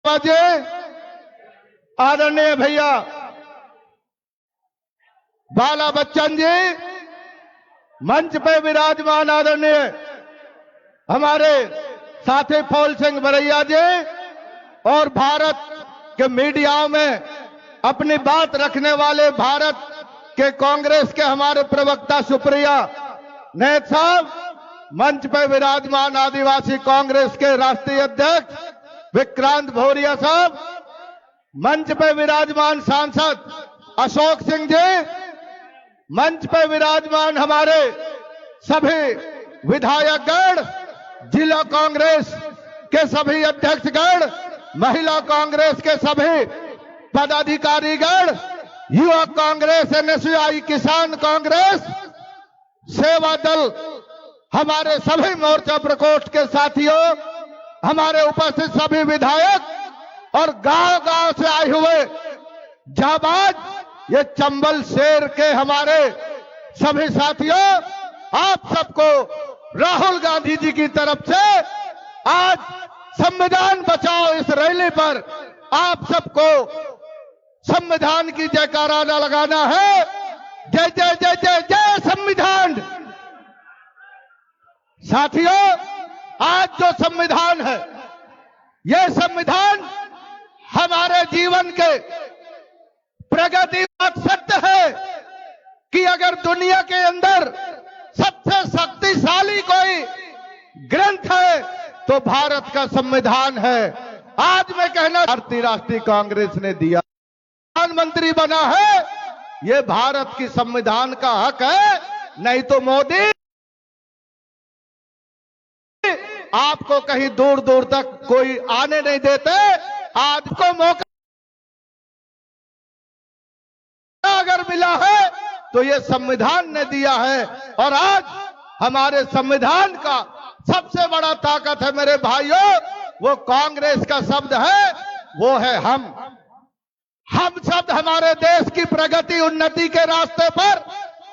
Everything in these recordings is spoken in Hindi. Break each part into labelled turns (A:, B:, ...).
A: जी, आदरणीय भैया बाला बच्चन जी, मंच पे विराजमान आदरणीय हमारे साथी फौल सिंह बरैया जी और भारत के मीडिया में अपनी बात रखने वाले भारत के कांग्रेस के हमारे प्रवक्ता सुप्रिया नेत साहब, मंच पे विराजमान आदिवासी कांग्रेस के राष्ट्रीय अध्यक्ष विक्रांत भौरिया साहब, मंच पे विराजमान सांसद अशोक सिंह जी, मंच पे विराजमान हमारे सभी विधायकगण, जिला कांग्रेस के सभी अध्यक्षगण, महिला कांग्रेस के सभी पदाधिकारीगण, युवा कांग्रेस, एनएसयूआई, किसान कांग्रेस, सेवा दल, हमारे सभी मोर्चा प्रकोष्ठ के साथियों, हमारे उपस्थित सभी विधायक और गांव-गांव से आए हुए जाबाज, ये चंबल शेर के हमारे सभी साथियों, आप सबको राहुल गांधी जी की तरफ से आज संविधान बचाओ इस रैली पर आप सबको संविधान की जयकारा लगाना है। जय जय जय जय जय संविधान। साथियों, आज जो संविधान है, यह संविधान हमारे जीवन के प्रगति सत्य है कि अगर दुनिया के अंदर सबसे शक्तिशाली कोई ग्रंथ है तो भारत का संविधान है। आज मैं कहना, भारतीय राष्ट्रीय कांग्रेस ने दिया, प्रधानमंत्री बना है, यह भारत की संविधान का हक है, नहीं तो मोदी आपको कहीं दूर दूर तक कोई आने नहीं देते। आज को मौका अगर मिला है तो ये संविधान ने दिया है, और आज हमारे संविधान का सबसे बड़ा ताकत है मेरे भाइयों, वो कांग्रेस का शब्द है, वो है हम शब्द हमारे देश की प्रगति उन्नति के रास्ते पर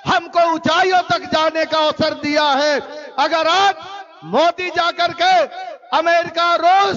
A: हमको ऊंचाइयों तक जाने का अवसर दिया है। अगर आज मोदी जाकर के अमेरिका, रूस,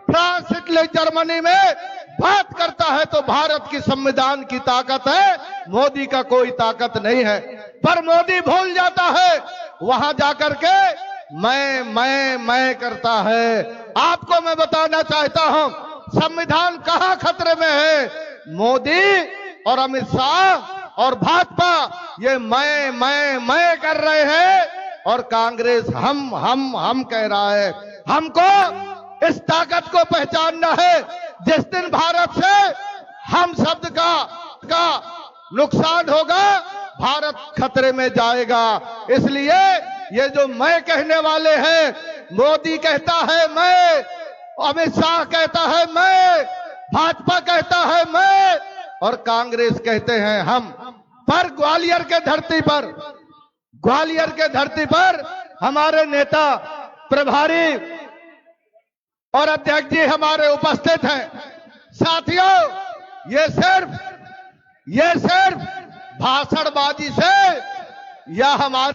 A: फ्रांस, इटली, जर्मनी में बात करता है तो भारत की संविधान की ताकत है, मोदी का कोई ताकत नहीं है। पर मोदी भूल जाता है, वहां जाकर के मैं करता है। आपको मैं बताना चाहता हूं, संविधान कहां खतरे में है? मोदी और अमित शाह और भाजपा ये मैं कर रहे हैं, और कांग्रेस हम कह रहा है। हमको इस ताकत को पहचानना है। जिस दिन भारत से हम शब्द का नुकसान होगा, भारत खतरे में जाएगा। इसलिए ये जो मैं कहने वाले हैं, मोदी कहता है मैं, अमित शाह कहता है मैं, भाजपा कहता है मैं, और कांग्रेस कहते हैं हम। पर ग्वालियर के धरती पर हमारे नेता, प्रभारी और अध्यक्ष जी हमारे उपस्थित हैं। साथियों, ये सिर्फ भाषणबाजी से या हमारे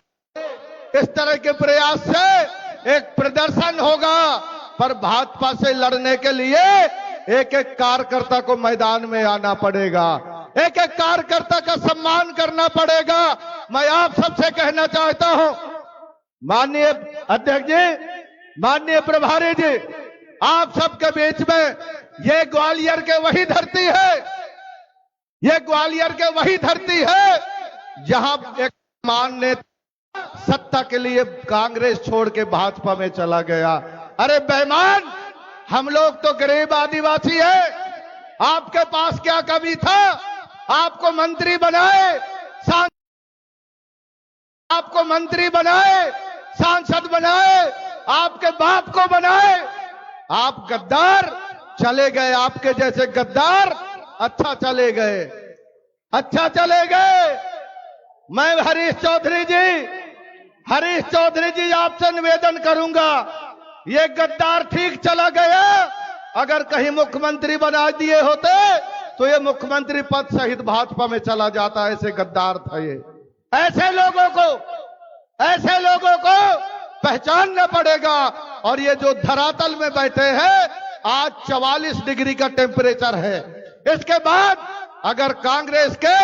A: इस तरह के प्रयास से एक प्रदर्शन होगा, पर भाजपा से लड़ने के लिए एक एक कार्यकर्ता को मैदान में आना पड़ेगा, एक एक कार्यकर्ता का सम्मान करना पड़ेगा। मैं आप सबसे कहना चाहता हूं, माननीय अध्यक्ष जी, माननीय प्रभारी जी, आप सबके बीच में ये ग्वालियर के वही धरती है, ये ग्वालियर के वही धरती है जहां एक माननीय सत्ता के लिए कांग्रेस छोड़ के भाजपा में चला गया। अरे बेईमान, हम लोग तो गरीब आदिवासी है, आपके पास क्या कमी था? आपको मंत्री बनाए, सांसद बनाए, आपके बाप को बनाए। आप गद्दार चले गए, आपके जैसे गद्दार अच्छा चले गए। मैं हरीश चौधरी जी आपसे निवेदन करूंगा, ये गद्दार ठीक चला गया। अगर कहीं मुख्यमंत्री बना दिए होते तो ये मुख्यमंत्री पद सहित भाजपा में चला जाता। ऐसे गद्दार था ये। ऐसे लोगों को पहचानना पड़ेगा। और ये जो धरातल में बैठे हैं, आज 44 डिग्री का टेम्परेचर है। इसके बाद अगर कांग्रेस के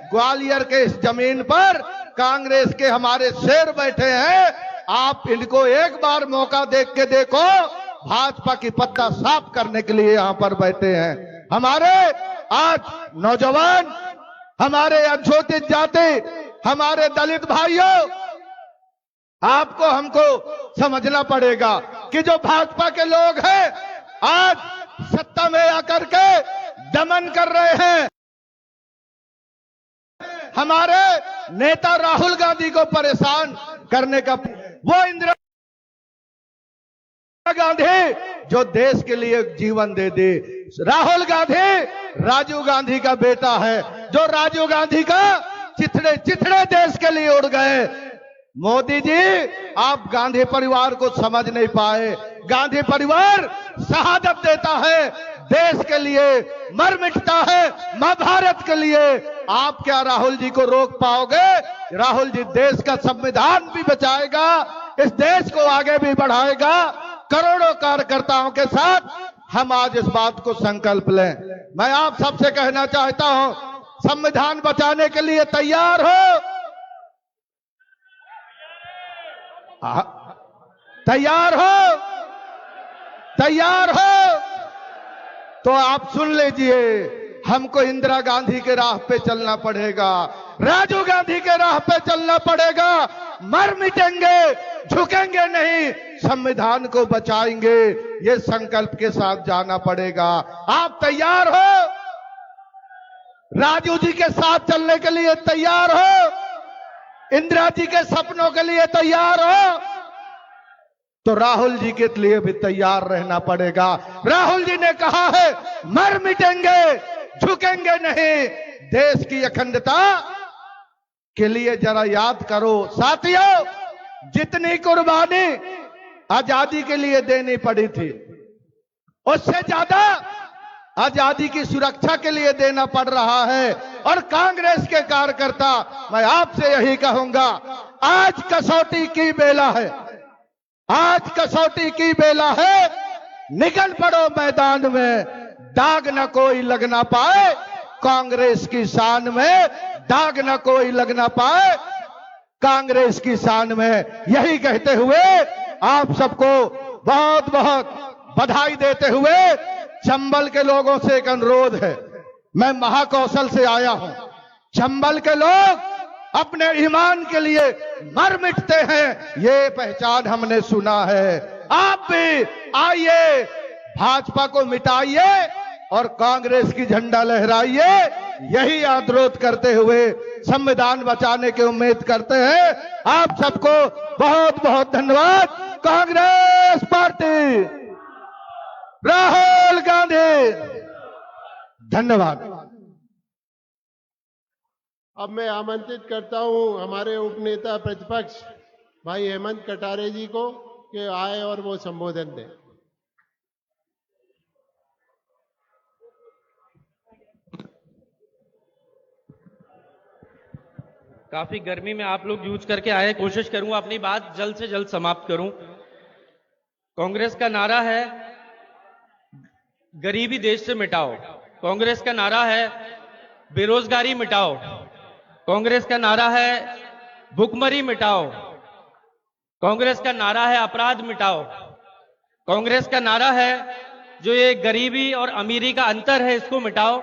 A: ग्वालियर के इस जमीन पर कांग्रेस के हमारे शेर बैठे हैं, आप इनको एक बार मौका देख के देखो, भाजपा की पत्ता साफ करने के लिए यहां पर बैठे हैं। हमारे आज नौजवान, हमारे अनुसूचित जाति, हमारे दलित भाइयों, आपको हमको समझना पड़ेगा कि जो भाजपा के लोग हैं आज सत्ता में आकर के दमन कर रहे हैं, हमारे नेता राहुल गांधी को परेशान करने का, वो इंदिरा गांधी जो देश के लिए जीवन दे दे। राहुल गांधी राजीव गांधी का बेटा है, जो राजीव गांधी का चिथड़े चिथड़े देश के लिए उड़ गए। मोदी जी, आप गांधी परिवार को समझ नहीं पाए। गांधी परिवार शहादत देता है, देश के लिए मर मिटता है, महाभारत के लिए। आप क्या राहुल जी को रोक पाओगे? राहुल जी देश का संविधान भी बचाएगा, इस देश को आगे भी बढ़ाएगा। करोड़ों कार्यकर्ताओं के साथ हम आज इस बात को संकल्प लें। मैं आप सबसे कहना चाहता हूं, संविधान बचाने के लिए तैयार हो? तैयार हो? तैयार हो? तो आप सुन लीजिए, हमको इंदिरा गांधी के राह पे चलना पड़ेगा, राजीव गांधी के राह पे चलना पड़ेगा। मर मिटेंगे, झुकेंगे नहीं, संविधान को बचाएंगे, ये संकल्प के साथ जाना पड़ेगा। आप तैयार हो? राजीव जी के साथ चलने के लिए तैयार हो? इंदिरा जी के सपनों के लिए तैयार हो? तो राहुल जी के लिए भी तैयार रहना पड़ेगा। राहुल जी ने कहा है, मर मिटेंगे, झुकेंगे नहीं। देश की अखंडता के लिए जरा याद करो साथियों, जितनी कुर्बानी आजादी के लिए देनी पड़ी थी, उससे ज्यादा आजादी की सुरक्षा के लिए देना पड़ रहा है। और कांग्रेस के कार्यकर्ता, मैं आपसे यही कहूंगा, आज कसौटी की बेला है, आज कसौटी की बेला है। निकल पड़ो मैदान में, दाग न कोई लग ना पाए, कांग्रेस की शान में दाग न कोई लग ना पाए, कांग्रेस की शान में। यही कहते हुए आप सबको बहुत बहुत बधाई देते हुए चंबल के लोगों से एक अनुरोध है। मैं महाकौशल से आया हूं। चंबल के लोग अपने ईमान के लिए मर मिटते हैं, ये पहचान हमने सुना है। आप भी आइए, भाजपा को मिटाइए और कांग्रेस की झंडा लहराइए। यही अनुरोध करते हुए संविधान बचाने की उम्मीद करते हैं। आप सबको बहुत बहुत धन्यवाद। कांग्रेस पार्टी, राहुल गांधी, धन्यवाद।
B: अब मैं आमंत्रित करता हूं हमारे उपनेता प्रतिपक्ष भाई हेमंत कटारे जी को कि आए और वो संबोधन दें।
C: काफी गर्मी में आप लोग जूझ करके आए, कोशिश करूंगा अपनी बात जल्द से जल्द समाप्त करूं। कांग्रेस का नारा है गरीबी देश से मिटाओ, कांग्रेस का नारा है बेरोजगारी मिटाओ, कांग्रेस का नारा है भुखमरी मिटाओ, कांग्रेस का नारा है अपराध मिटाओ, कांग्रेस का नारा है जो ये गरीबी और अमीरी का अंतर है इसको मिटाओ।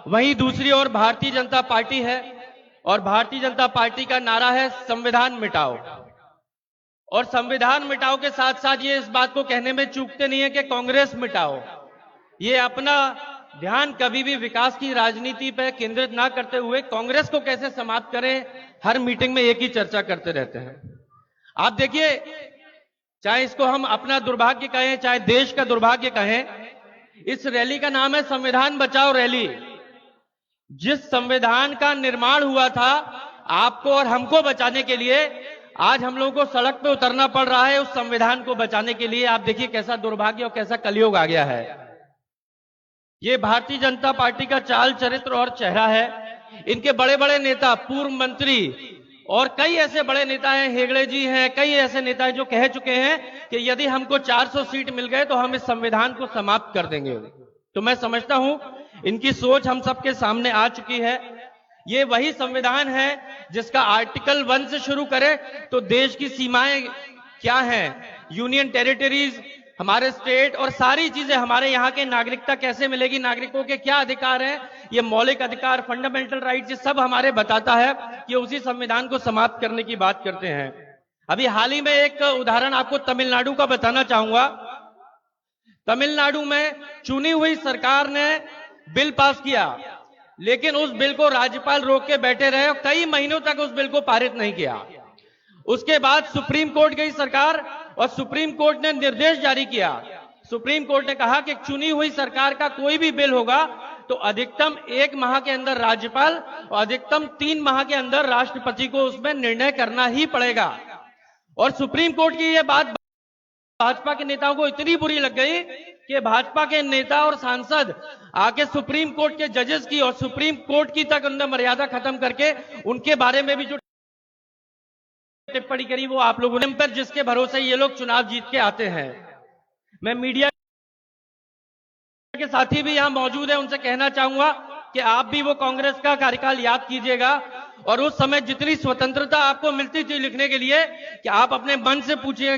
C: वहीं दूसरी ओर भारतीय जनता पार्टी है और भारतीय जनता पार्टी का नारा है संविधान मिटाओ। और संविधान मिटाओ के साथ साथ ये इस बात को कहने में चूकते नहीं है कि कांग्रेस मिटाओ। ये अपना ध्यान कभी भी विकास की राजनीति पर केंद्रित ना करते हुए कांग्रेस को कैसे समाप्त करें, हर मीटिंग में एक ही चर्चा करते रहते हैं। आप देखिए, चाहे इसको हम अपना दुर्भाग्य कहें, चाहे देश का दुर्भाग्य कहें, इस रैली का नाम है संविधान बचाओ रैली। जिस संविधान का निर्माण हुआ था आपको और हमको बचाने के लिए, आज हम लोगों को सड़क पे उतरना पड़ रहा है उस संविधान को बचाने के लिए। आप देखिए कैसा दुर्भाग्य और कैसा कलयुग आ गया है। ये भारतीय जनता पार्टी का चाल चरित्र और चेहरा है। इनके बड़े बड़े नेता, पूर्व मंत्री, और कई ऐसे बड़े नेता हैं, हेगड़े जी हैं, कई ऐसे नेता हैं जो कह चुके हैं कि यदि हमको 400 सीट मिल गए तो हम इस संविधान को समाप्त कर देंगे। तो मैं समझता हूं इनकी सोच हम सबके सामने आ चुकी है। ये वही संविधान है जिसका आर्टिकल 1 से शुरू करें तो देश की सीमाएं क्या हैं, यूनियन टेरिटरीज, हमारे स्टेट और सारी चीजें, हमारे यहाँ के नागरिकता कैसे मिलेगी, नागरिकों के क्या अधिकार हैं, ये मौलिक अधिकार, फंडामेंटल राइट्स, ये सब हमारे बताता है कि उसी संविधान को समाप्त करने की बात करते हैं। अभी हाल ही में एक उदाहरण आपको तमिलनाडु का बताना चाहूंगा। तमिलनाडु में चुनी हुई सरकार ने बिल पास किया, लेकिन उस बिल को राज्यपाल रोक के बैठे रहे और कई महीनों तक उस बिल को पारित नहीं किया। उसके बाद सुप्रीम कोर्ट गई सरकार और सुप्रीम कोर्ट ने निर्देश जारी किया। सुप्रीम कोर्ट ने कहा कि चुनी हुई सरकार का कोई भी बिल होगा तो अधिकतम 1 माह के अंदर राज्यपाल और अधिकतम 3 माह के अंदर राष्ट्रपति को उसमें निर्णय करना ही पड़ेगा। और सुप्रीम कोर्ट की यह बात भाजपा के नेताओं को इतनी बुरी लग गई कि भाजपा के नेता और सांसद आके सुप्रीम कोर्ट के जजेस की और सुप्रीम कोर्ट की तक उन्होंने मर्यादा खत्म करके उनके बारे में भी जो टिप्पणी करी वो आप लोगों ने, पर जिसके भरोसे ये लोग चुनाव जीत के आते हैं। मैं मीडिया के साथी भी यहां मौजूद है, उनसे कहना चाहूंगा कि आप भी वो कांग्रेस का कार्यकाल याद कीजिएगा और उस समय जितनी स्वतंत्रता आपको मिलती थी लिखने के लिए, कि आप अपने मन से पूछिए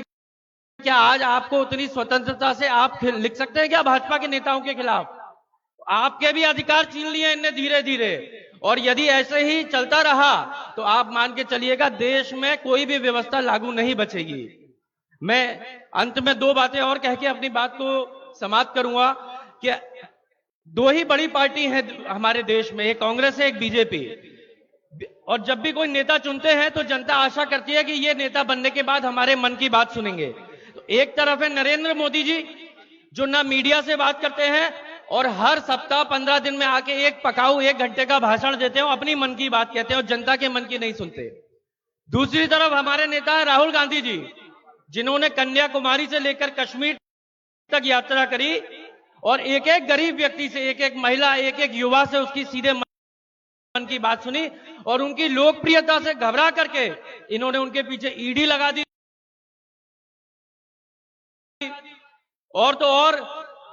C: क्या आज आपको उतनी स्वतंत्रता से आप लिख सकते हैं क्या भाजपा के नेताओं के खिलाफ? आपके भी अधिकार छीन लिए इनने धीरे धीरे, और यदि ऐसे ही चलता रहा तो आप मान के चलिएगा देश में कोई भी व्यवस्था लागू नहीं बचेगी। मैं अंत में 2 बातें और कह के अपनी बात को समाप्त करूंगा कि 2 ही बड़ी पार्टी हैं हमारे देश में, एक कांग्रेस है, एक बीजेपी। और जब भी कोई नेता चुनते हैं तो जनता आशा करती है कि ये नेता बनने के बाद हमारे मन की बात सुनेंगे। तो एक तरफ है नरेंद्र मोदी जी जो ना मीडिया से बात करते हैं और हर सप्ताह 15 दिन में आके एक पकाऊ 1 घंटे का भाषण देते हैं, अपनी मन की बात कहते हैं और जनता के मन की नहीं सुनते। दूसरी तरफ हमारे नेता है राहुल गांधी जी, जिन्होंने कन्याकुमारी से लेकर कश्मीर तक यात्रा करी और एक एक गरीब व्यक्ति से, एक एक महिला, एक एक युवा से उसकी सीधे मन की बात सुनी और उनकी लोकप्रियता से घबरा करके इन्होंने उनके पीछे ईडी लगा दी। और तो और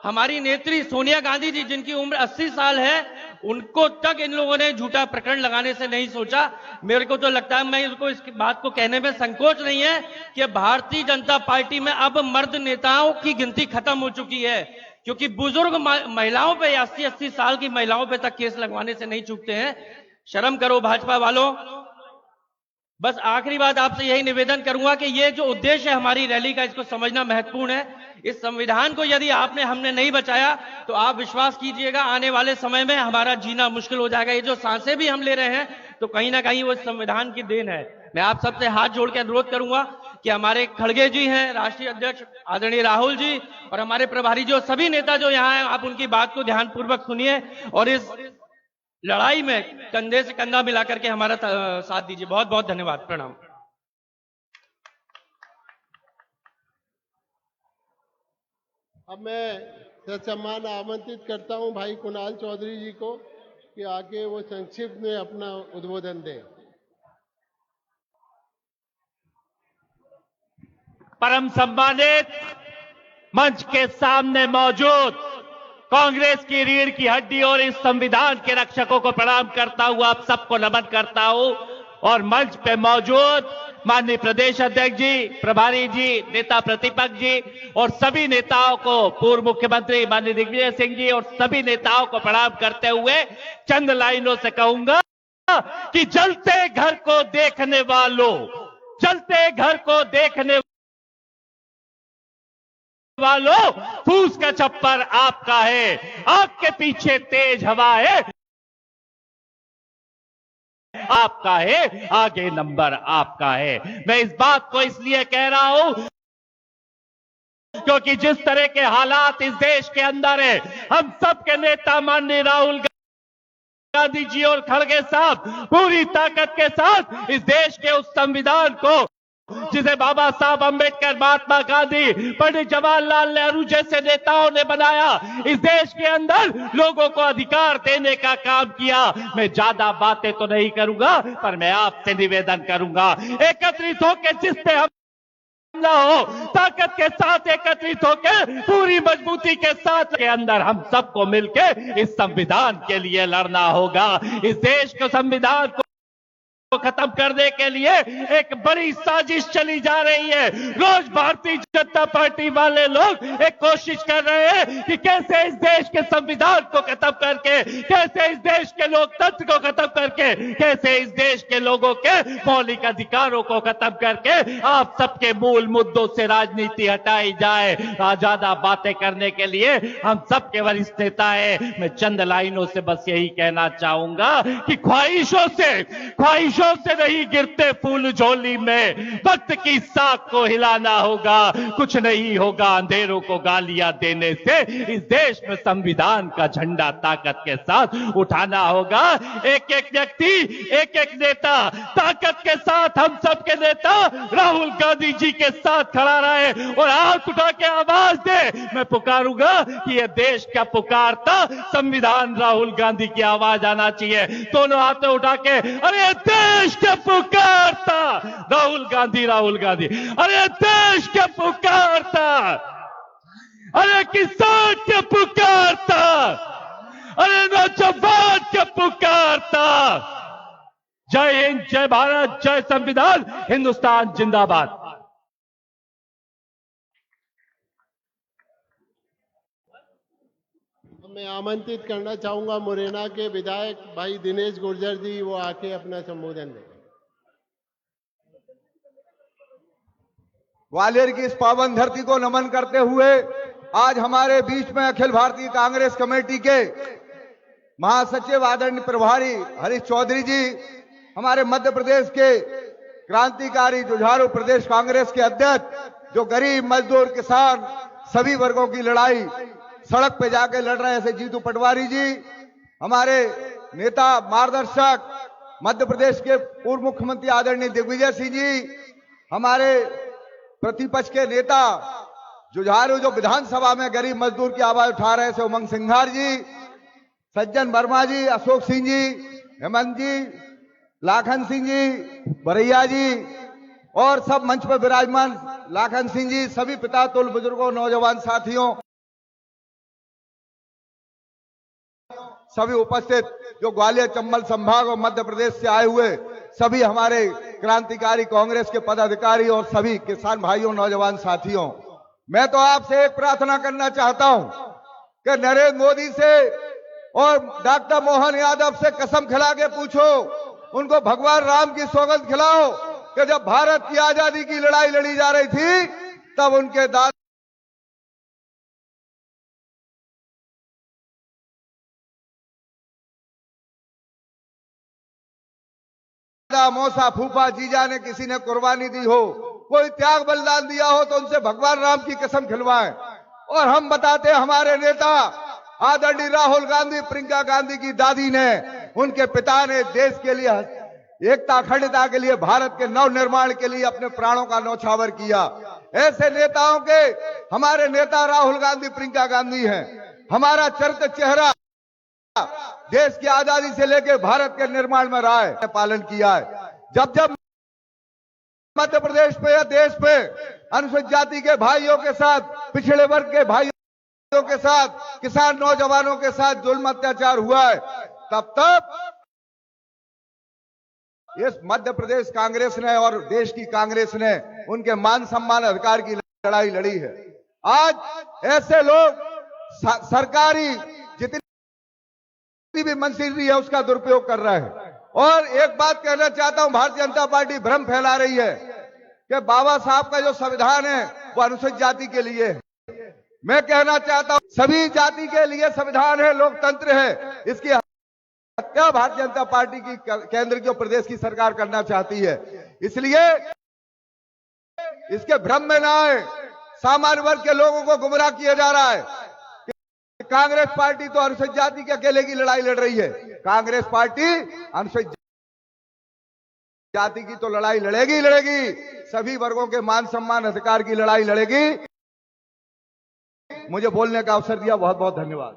C: हमारी नेत्री सोनिया गांधी जी जिनकी उम्र 80 साल है, उनको तक इन लोगों ने झूठा प्रकरण लगाने से नहीं सोचा। मेरे को तो लगता है, मैं इसको इस बात को कहने में संकोच नहीं है कि भारतीय जनता पार्टी में अब मर्द नेताओं की गिनती खत्म हो चुकी है, क्योंकि बुजुर्ग महिलाओं पे 80-80 साल की महिलाओं पे तक केस लगवाने से नहीं चूकते हैं। शर्म करो भाजपा वालों। बस आखिरी बात आपसे यही निवेदन करूंगा कि ये जो उद्देश्य है हमारी रैली का, इसको समझना महत्वपूर्ण है। इस संविधान को यदि हमने नहीं बचाया तो आप विश्वास कीजिएगा आने वाले समय में हमारा जीना मुश्किल हो जाएगा। ये जो सांसें भी हम ले रहे हैं तो कहीं ना कहीं वो संविधान की देन है। मैं आप सबसे हाथ जोड़ के अनुरोध करूंगा कि हमारे खड़गे जी हैं, राष्ट्रीय अध्यक्ष आदरणीय राहुल जी, और हमारे प्रभारी जो सभी नेता जो यहाँ हैं, आप उनकी बात को ध्यानपूर्वक सुनिए और इस लड़ाई में कंधे से कंधा मिलाकर के हमारा साथ दीजिए। बहुत बहुत धन्यवाद, प्रणाम।
B: अब मैं ससम्मान आमंत्रित करता हूं भाई कुणाल चौधरी जी को कि आगे वो संक्षिप्त में अपना उद्बोधन दें।
D: परम सम्मानित मंच के सामने मौजूद कांग्रेस की रीढ़ की हड्डी और इस संविधान के रक्षकों को प्रणाम करता हुआ आप सबको नमन करता हूं, और मंच पे मौजूद माननीय प्रदेश अध्यक्ष जी, प्रभारी जी, नेता प्रतिपक्ष जी और सभी नेताओं को, पूर्व मुख्यमंत्री माननीय दिग्विजय सिंह जी और सभी नेताओं को प्रणाम करते हुए चंद लाइनों से कहूंगा कि जलते घर को देखने वालों, जलते घर को देखने वालों, फूस का छप्पर आपका है, आपके पीछे तेज हवा है आपका है, आगे नंबर आपका है। मैं इस बात को इसलिए कह रहा हूं क्योंकि जिस तरह के हालात इस देश के अंदर है, हम सब के नेता माननीय राहुल गांधी जी और खड़गे साहब पूरी ताकत के साथ इस देश के उस संविधान को जिसे बाबा साहब अंबेडकर, महात्मा गांधी, पंडित जवाहरलाल नेहरू जैसे नेताओं ने बनाया, इस देश के अंदर लोगों को अधिकार देने का काम किया। मैं ज्यादा बातें तो नहीं करूंगा, पर मैं आपसे निवेदन करूंगा, एकत्रित होकर जिस पे हम ना हो, ताकत के साथ एकत्रित होकर पूरी मजबूती के साथ के अंदर हम सबको मिलकर इस संविधान के लिए लड़ना होगा। इस देश को, संविधान को खत्म करने के लिए एक बड़ी साजिश चली जा रही है। रोज भारतीय जनता पार्टी वाले लोग एक कोशिश कर रहे हैं कि कैसे इस देश के संविधान को खत्म करके, कैसे इस देश के लोकतंत्र को खत्म करके, कैसे इस देश के लोगों के मौलिक अधिकारों को खत्म करके आप सबके मूल मुद्दों से राजनीति हटाई जाए। ज्यादा बातें करने के लिए हम सबके वरिष्ठ नेता है। मैं चंद लाइनों से बस यही कहना चाहूंगा कि ख्वाहिशों से नहीं गिरते फूल झोली में, वक्त की साख को हिलाना होगा। कुछ नहीं होगा अंधेरों को गालियां देने से, इस देश में संविधान का झंडा ताकत के साथ उठाना होगा। एक एक व्यक्ति, एक एक नेता ताकत के साथ, हम सब के नेता राहुल गांधी जी के साथ खड़ा रहे और हाथ उठा के आवाज दे। मैं पुकारूंगा कि यह देश का पुकारता संविधान, राहुल गांधी की आवाज आना चाहिए। दोनों हाथों उठा के, अरे देश के पुकारता राहुल गांधी, राहुल गांधी, अरे देश के पुकारता, अरे किसान के पुकारता, अरे नौजवान के पुकारता। जय हिंद, जय भारत, जय संविधान, हिंदुस्तान जिंदाबाद।
B: मैं आमंत्रित करना चाहूंगा मुरैना के विधायक भाई दिनेश गुर्जर जी, वो आके अपना संबोधन दें।
A: ग्वालियर की इस पावन धरती को नमन करते हुए आज हमारे बीच में अखिल भारतीय कांग्रेस कमेटी के महासचिव आदरणीय प्रभारी हरीश चौधरी जी, हमारे मध्य प्रदेश के क्रांतिकारी जुझारू प्रदेश कांग्रेस के अध्यक्ष, जो गरीब मजदूर किसान सभी वर्गों की लड़ाई सड़क पे जाके लड़ रहे हैं, ऐसे जीतू पटवारी जी, हमारे नेता मार्गदर्शक मध्य प्रदेश के पूर्व मुख्यमंत्री आदरणीय दिग्विजय सिंह जी, हमारे प्रतिपक्ष के नेता जुझारू जो विधानसभा में गरीब मजदूर की आवाज उठा रहे थे, उमंग सिंघार जी, सज्जन वर्मा जी, अशोक सिंह जी, हेमंत जी, लाखन सिंह जी, बरैया जी और सब मंच पर विराजमान लाखन सिंह जी, सभी पिता तुल बुजुर्गों, नौजवान साथियों, सभी उपस्थित जो ग्वालियर चंबल संभाग और मध्य प्रदेश से आए हुए सभी हमारे क्रांतिकारी कांग्रेस के पदाधिकारी और सभी किसान भाइयों, नौजवान साथियों, मैं तो आपसे एक प्रार्थना करना चाहता हूं कि नरेंद्र मोदी से और डॉक्टर मोहन यादव से कसम खिला के पूछो, उनको भगवान राम की सौगंध खिलाओ कि जब भारत की आजादी की लड़ाई लड़ी जा रही थी तब उनके दादा मौसा, फूफा, जीजा ने किसी ने कुर्बानी दी हो, कोई त्याग बलिदान दिया हो, तो उनसे भगवान राम की कसम खिलवाएं। और हम बताते हैं, हमारे नेता आदरणीय राहुल गांधी, प्रियंका गांधी की दादी ने, उनके पिता ने देश के लिए, एकता अखंडता के लिए, भारत के नव निर्माण के लिए अपने प्राणों का न्यौछावर किया। ऐसे नेताओं के, हमारे नेता राहुल गांधी, प्रियंका गांधी हैं। हमारा चरित्र चेहरा देश की आजादी से लेकर भारत के निर्माण में रहा है, पालन किया है। जब जब मध्य प्रदेश पे या देश पे अनुसूचित जाति के भाइयों के साथ, पिछड़े वर्ग के भाइयों के साथ, किसान नौजवानों के साथ जुल्म अत्याचार हुआ है, तब इस मध्य प्रदेश कांग्रेस ने और देश की कांग्रेस ने उनके मान सम्मान अधिकार की लड़ाई लड़ी है। आज ऐसे लोग सरकारी जितनी भी मंशूरी है उसका दुरुपयोग कर रहा है। और एक बात कहना चाहता हूं, भारतीय जनता पार्टी भ्रम फैला रही है कि बाबा साहब का जो संविधान है वो अनुसूचित जाति के लिए है। मैं कहना चाहता हूं सभी जाति के लिए संविधान है, लोकतंत्र है। इसकी हत्या भारतीय जनता पार्टी की केंद्र की और प्रदेश की सरकार करना चाहती है। इसलिए इसके भ्रम में ना आए, सामान्य वर्ग के लोगों को गुमराह किया जा रहा है। कांग्रेस पार्टी तो अनुसूचित जाति के अकेले की लड़ाई लड़ रही है। कांग्रेस पार्टी अनुसूचित जाति की तो लड़ाई लड़ेगी ही लड़ेगी, सभी वर्गों के मान सम्मान अधिकार की लड़ाई लड़ेगी। मुझे बोलने का अवसर दिया, बहुत बहुत धन्यवाद।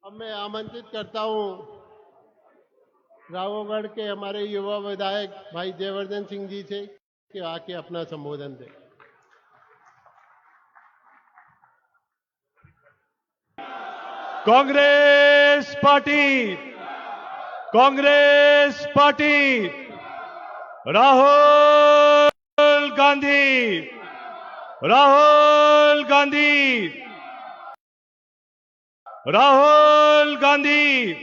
B: अब मैं आमंत्रित करता हूं राघवगढ़ के हमारे युवा विधायक भाई जयवर्धन सिंह जी से कि आके अपना संबोधन दें।
D: Congress party, Congress party, Rahul Gandhi, Rahul Gandhi, Rahul Gandhi.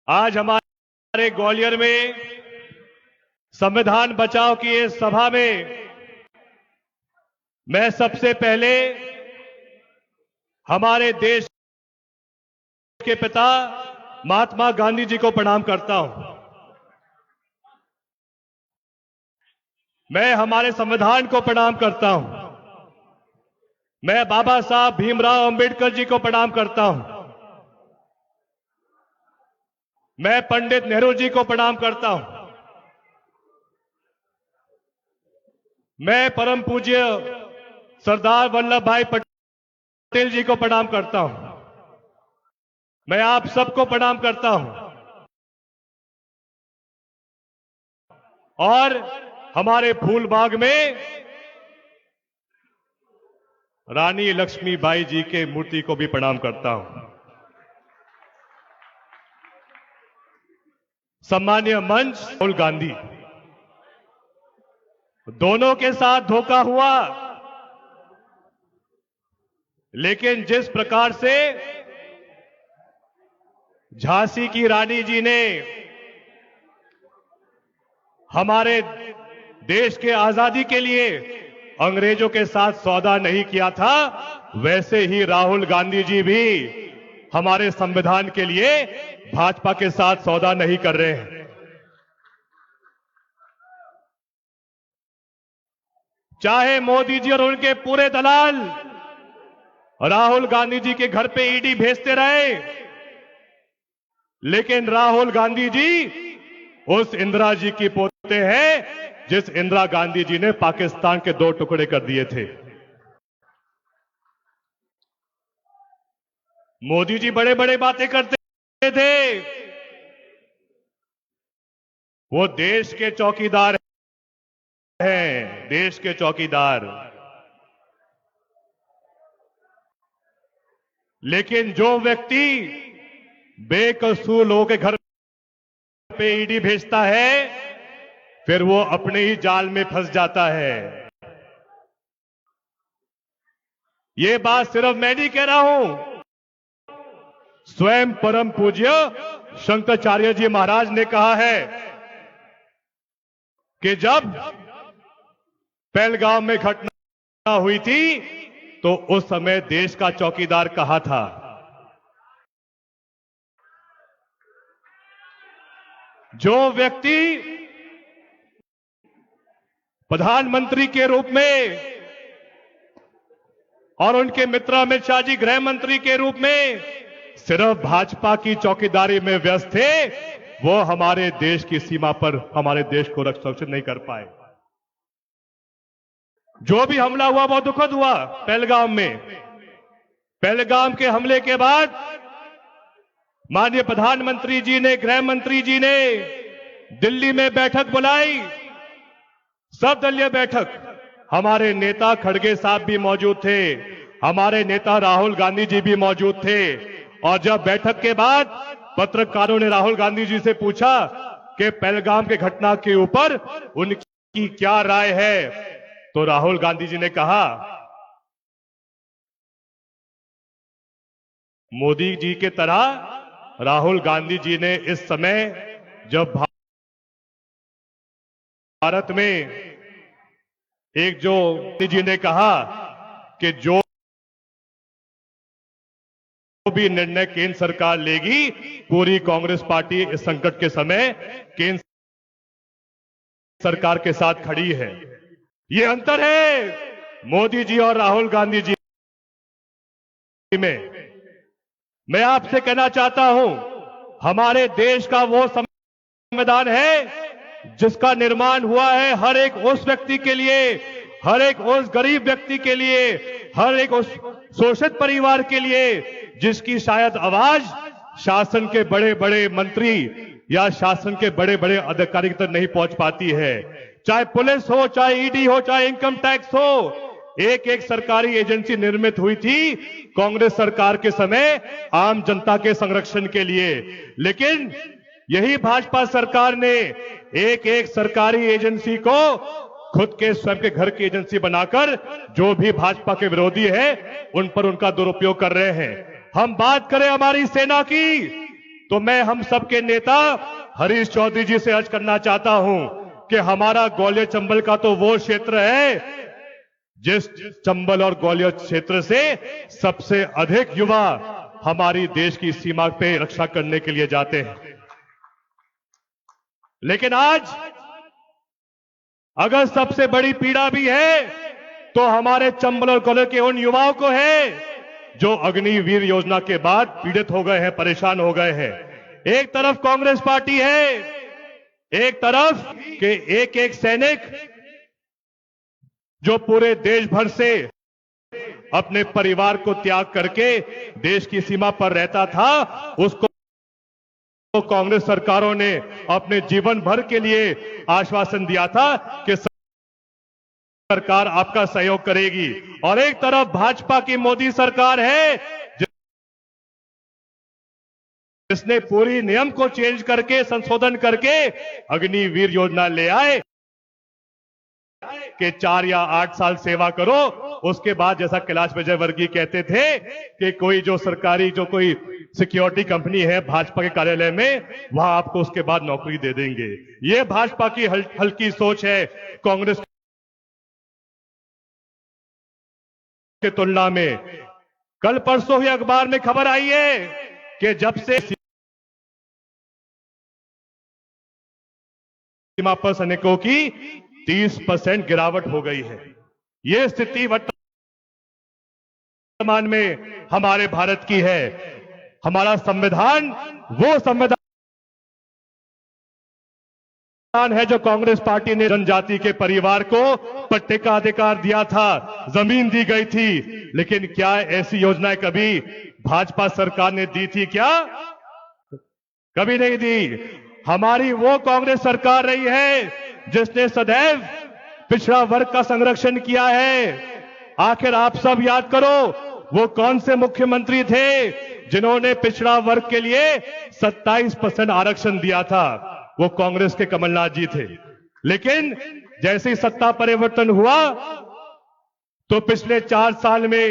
D: आज हमारे ग्वालियर में संविधान बचाओ की इस सभा में मैं सबसे पहले हमारे देश के पिता महात्मा गांधी जी को प्रणाम करता हूं। मैं हमारे संविधान को प्रणाम करता हूं। मैं बाबा साहब भीमराव अंबेडकर जी को प्रणाम करता हूं। मैं पंडित नेहरू जी को प्रणाम करता हूं। मैं परम पूज्य सरदार वल्लभ भाई पटेल जी को प्रणाम करता हूं। मैं आप सबको प्रणाम करता हूं। और हमारे फूलबाग में रानी लक्ष्मीबाई जी के मूर्ति को भी प्रणाम करता हूं। सम्मानीय मंच, राहुल गांधी, दोनों के साथ धोखा हुआ, लेकिन जिस प्रकार से झांसी की रानी जी ने हमारे देश के आजादी के लिए अंग्रेजों के साथ सौदा नहीं किया था, वैसे ही राहुल गांधी जी भी हमारे संविधान के लिए भाजपा के साथ सौदा नहीं कर रहे हैं। चाहे मोदी जी और उनके पूरे दलाल राहुल गांधी जी के घर पे ईडी भेजते रहे, लेकिन राहुल गांधी जी उस इंदिरा जी की पोते हैं जिस इंदिरा गांधी जी ने पाकिस्तान के 2 टुकड़े कर दिए थे। मोदी जी बड़े बड़े बातें करते थे, वो देश के चौकीदार हैं, देश के चौकीदार। लेकिन जो व्यक्ति बेकसूर लोगों के घर पे ईडी भेजता है, फिर वो अपने ही जाल में फंस जाता है। ये बात सिर्फ मैं नहीं कह रहा हूं, स्वयं परम पूज्य शंकराचार्य जी महाराज ने कहा है कि जब पहलगाम में घटना हुई थी तो उस समय देश का चौकीदार कहा था। जो व्यक्ति प्रधानमंत्री के रूप में और उनके मित्र अमित शाह जी गृह मंत्री के रूप में सिर्फ भाजपा की चौकीदारी में व्यस्त थे, वो हमारे देश की सीमा पर हमारे देश को सुरक्षित नहीं कर पाए। जो भी हमला हुआ बहुत दुखद हुआ पहलगाम में। पहलगाम के हमले के बाद माननीय प्रधानमंत्री जी ने, गृह मंत्री जी ने दिल्ली में बैठक बुलाई, सर्वदलीय बैठक। हमारे नेता खड़गे साहब भी मौजूद थे, हमारे नेता राहुल गांधी जी भी मौजूद थे। और जब बैठक के बाद पत्रकारों ने राहुल गांधी जी से पूछा कि पहलगाम के घटना के ऊपर उनकी क्या राय है, तो राहुल गांधी जी ने कहा, मोदी जी के तरह राहुल गांधी जी ने इस समय जब भारत में एक जो जी ने कहा कि जो भी निर्णय केंद्र सरकार लेगी, पूरी कांग्रेस पार्टी इस संकट के समय केंद्र सरकार के साथ खड़ी है। ये अंतर है मोदी जी और राहुल गांधी जी में।
E: मैं आपसे कहना चाहता हूं, हमारे देश का वो संविधान है जिसका निर्माण हुआ है हर एक उस व्यक्ति के लिए, हर एक उस गरीब व्यक्ति के लिए, हर एक उस शोषित परिवार के लिए जिसकी शायद आवाज शासन के बड़े बड़े मंत्री या शासन के बड़े बड़े अधिकारी तक नहीं पहुंच पाती है। चाहे पुलिस हो, चाहे ईडी हो, चाहे इनकम टैक्स हो, एक एक सरकारी एजेंसी निर्मित हुई थी कांग्रेस सरकार के समय आम जनता के संरक्षण के लिए। लेकिन यही भाजपा सरकार ने एक एक सरकारी एजेंसी को खुद के स्वयं के घर की एजेंसी बनाकर जो भी भाजपा के विरोधी है उन पर उनका दुरुपयोग कर रहे हैं। हम बात करें हमारी सेना की, तो मैं हम सबके नेता हरीश चौधरी जी से अर्ज करना चाहता हूं कि हमारा ग्वालियर चंबल का तो वो क्षेत्र है जिस चंबल और ग्वालियर क्षेत्र से सबसे अधिक युवा हमारी देश की सीमा पे रक्षा करने के लिए जाते हैं। लेकिन आज अगर सबसे बड़ी पीड़ा भी है तो हमारे चंबल और ग्वालियर के उन युवाओं को है जो अग्निवीर योजना के बाद पीड़ित हो गए हैं, परेशान हो गए हैं। एक तरफ कांग्रेस पार्टी है, एक तरफ के एक एक सैनिक जो पूरे देश भर से अपने परिवार को त्याग करके देश की सीमा पर रहता था, उसको तो कांग्रेस सरकारों ने अपने जीवन भर के लिए आश्वासन दिया था कि सरकार आपका सहयोग करेगी। और एक तरफ भाजपा की मोदी सरकार है जिसने पूरी नियम को चेंज करके, संशोधन करके अग्निवीर योजना ले आए कि 4 या 8 साल सेवा करो, उसके बाद जैसा कैलाश विजयवर्गीय कहते थे कि कोई जो सरकारी जो कोई सिक्योरिटी कंपनी है भाजपा के कार्यालय में, वहां आपको उसके बाद नौकरी दे देंगे। ये भाजपा की हल्की सोच है कांग्रेस के तुलना में। कल परसों ही अखबार में खबर आई है कि जब से सीमा पर सैनिकों की 30% गिरावट हो गई है। यह स्थिति वर्तमान में हमारे भारत की है। हमारा संविधान वो संविधान है जो कांग्रेस पार्टी ने जनजाति के परिवार को पट्टे का अधिकार दिया था, जमीन दी गई थी। लेकिन क्या ऐसी योजनाएं कभी भाजपा सरकार ने दी थी? क्या कभी नहीं दी। हमारी वो कांग्रेस सरकार रही है जिसने सदैव पिछड़ा वर्ग का संरक्षण किया है। आखिर आप सब याद करो, वो कौन से मुख्यमंत्री थे जिन्होंने पिछड़ा वर्ग के लिए 27% आरक्षण दिया था? वो कांग्रेस के कमलनाथ जी थे। लेकिन जैसे ही सत्ता परिवर्तन हुआ तो पिछले 4 साल में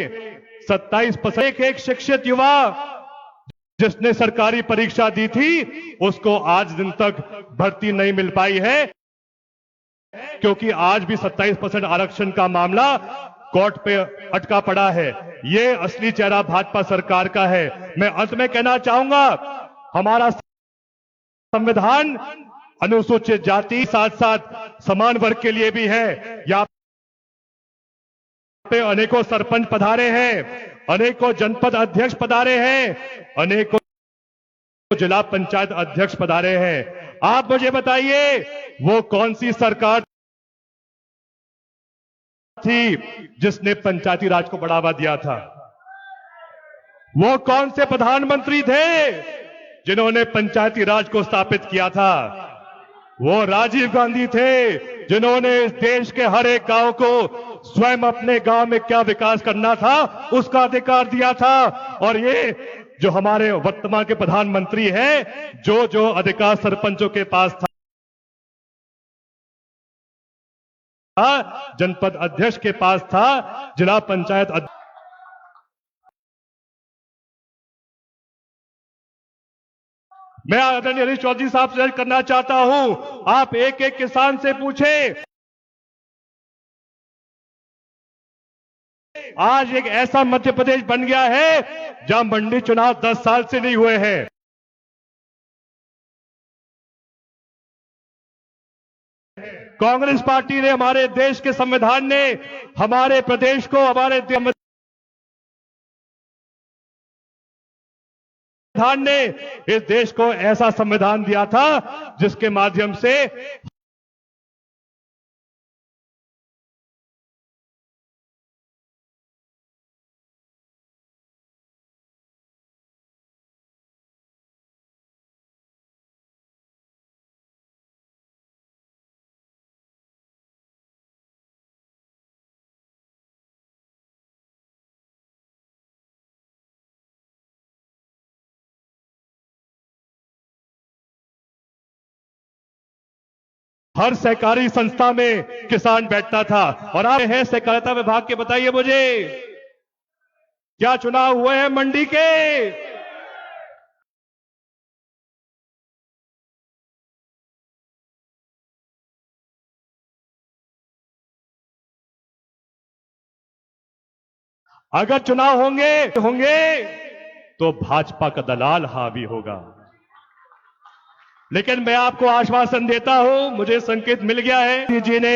E: 27% एक शिक्षित युवा जिसने सरकारी परीक्षा दी थी उसको आज दिन तक भर्ती नहीं मिल पाई है, क्योंकि आज भी 27% आरक्षण का मामला कोर्ट पे अटका पड़ा है। ये असली चेहरा भाजपा सरकार का है। मैं अंत में कहना चाहूंगा, हमारा संविधान अनुसूचित जाति साथ साथ समान वर्ग के लिए भी है। यहाँ पे अनेकों सरपंच पधारे हैं, अनेकों जनपद अध्यक्ष पधारे हैं, अनेकों जिला पंचायत अध्यक्ष पधारे हैं। आप मुझे बताइए वो कौन सी सरकार थी जिसने पंचायती राज को बढ़ावा दिया था? वो कौन से प्रधानमंत्री थे जिन्होंने पंचायती राज को स्थापित किया था? वो राजीव गांधी थे जिन्होंने इस देश के हर एक गांव को स्वयं अपने गांव में क्या विकास करना था उसका अधिकार दिया था। और ये जो हमारे वर्तमान के प्रधानमंत्री हैं, जो जो अधिकार सरपंचों के पास था, जनपद अध्यक्ष के पास था, जिला पंचायत मैं आदरणीय हरीश चौधरी साहब से करना चाहता हूं, आप एक एक किसान से पूछें। आज एक ऐसा मध्य प्रदेश बन गया है जहां मंडी चुनाव 10 साल से नहीं हुए हैं। कांग्रेस पार्टी ने, हमारे देश के संविधान ने हमारे प्रदेश को, हमारे संविधान ने इस देश को ऐसा संविधान दिया था जिसके माध्यम से हर सहकारी संस्था में किसान बैठता था। और आप हैं सहकारिता विभाग के, बताइए मुझे क्या चुनाव हुए हैं मंडी के? अगर चुनाव होंगे तो भाजपा का दलाल हावी होगा। लेकिन मैं आपको आश्वासन देता हूं, मुझे संकेत मिल गया है जी ने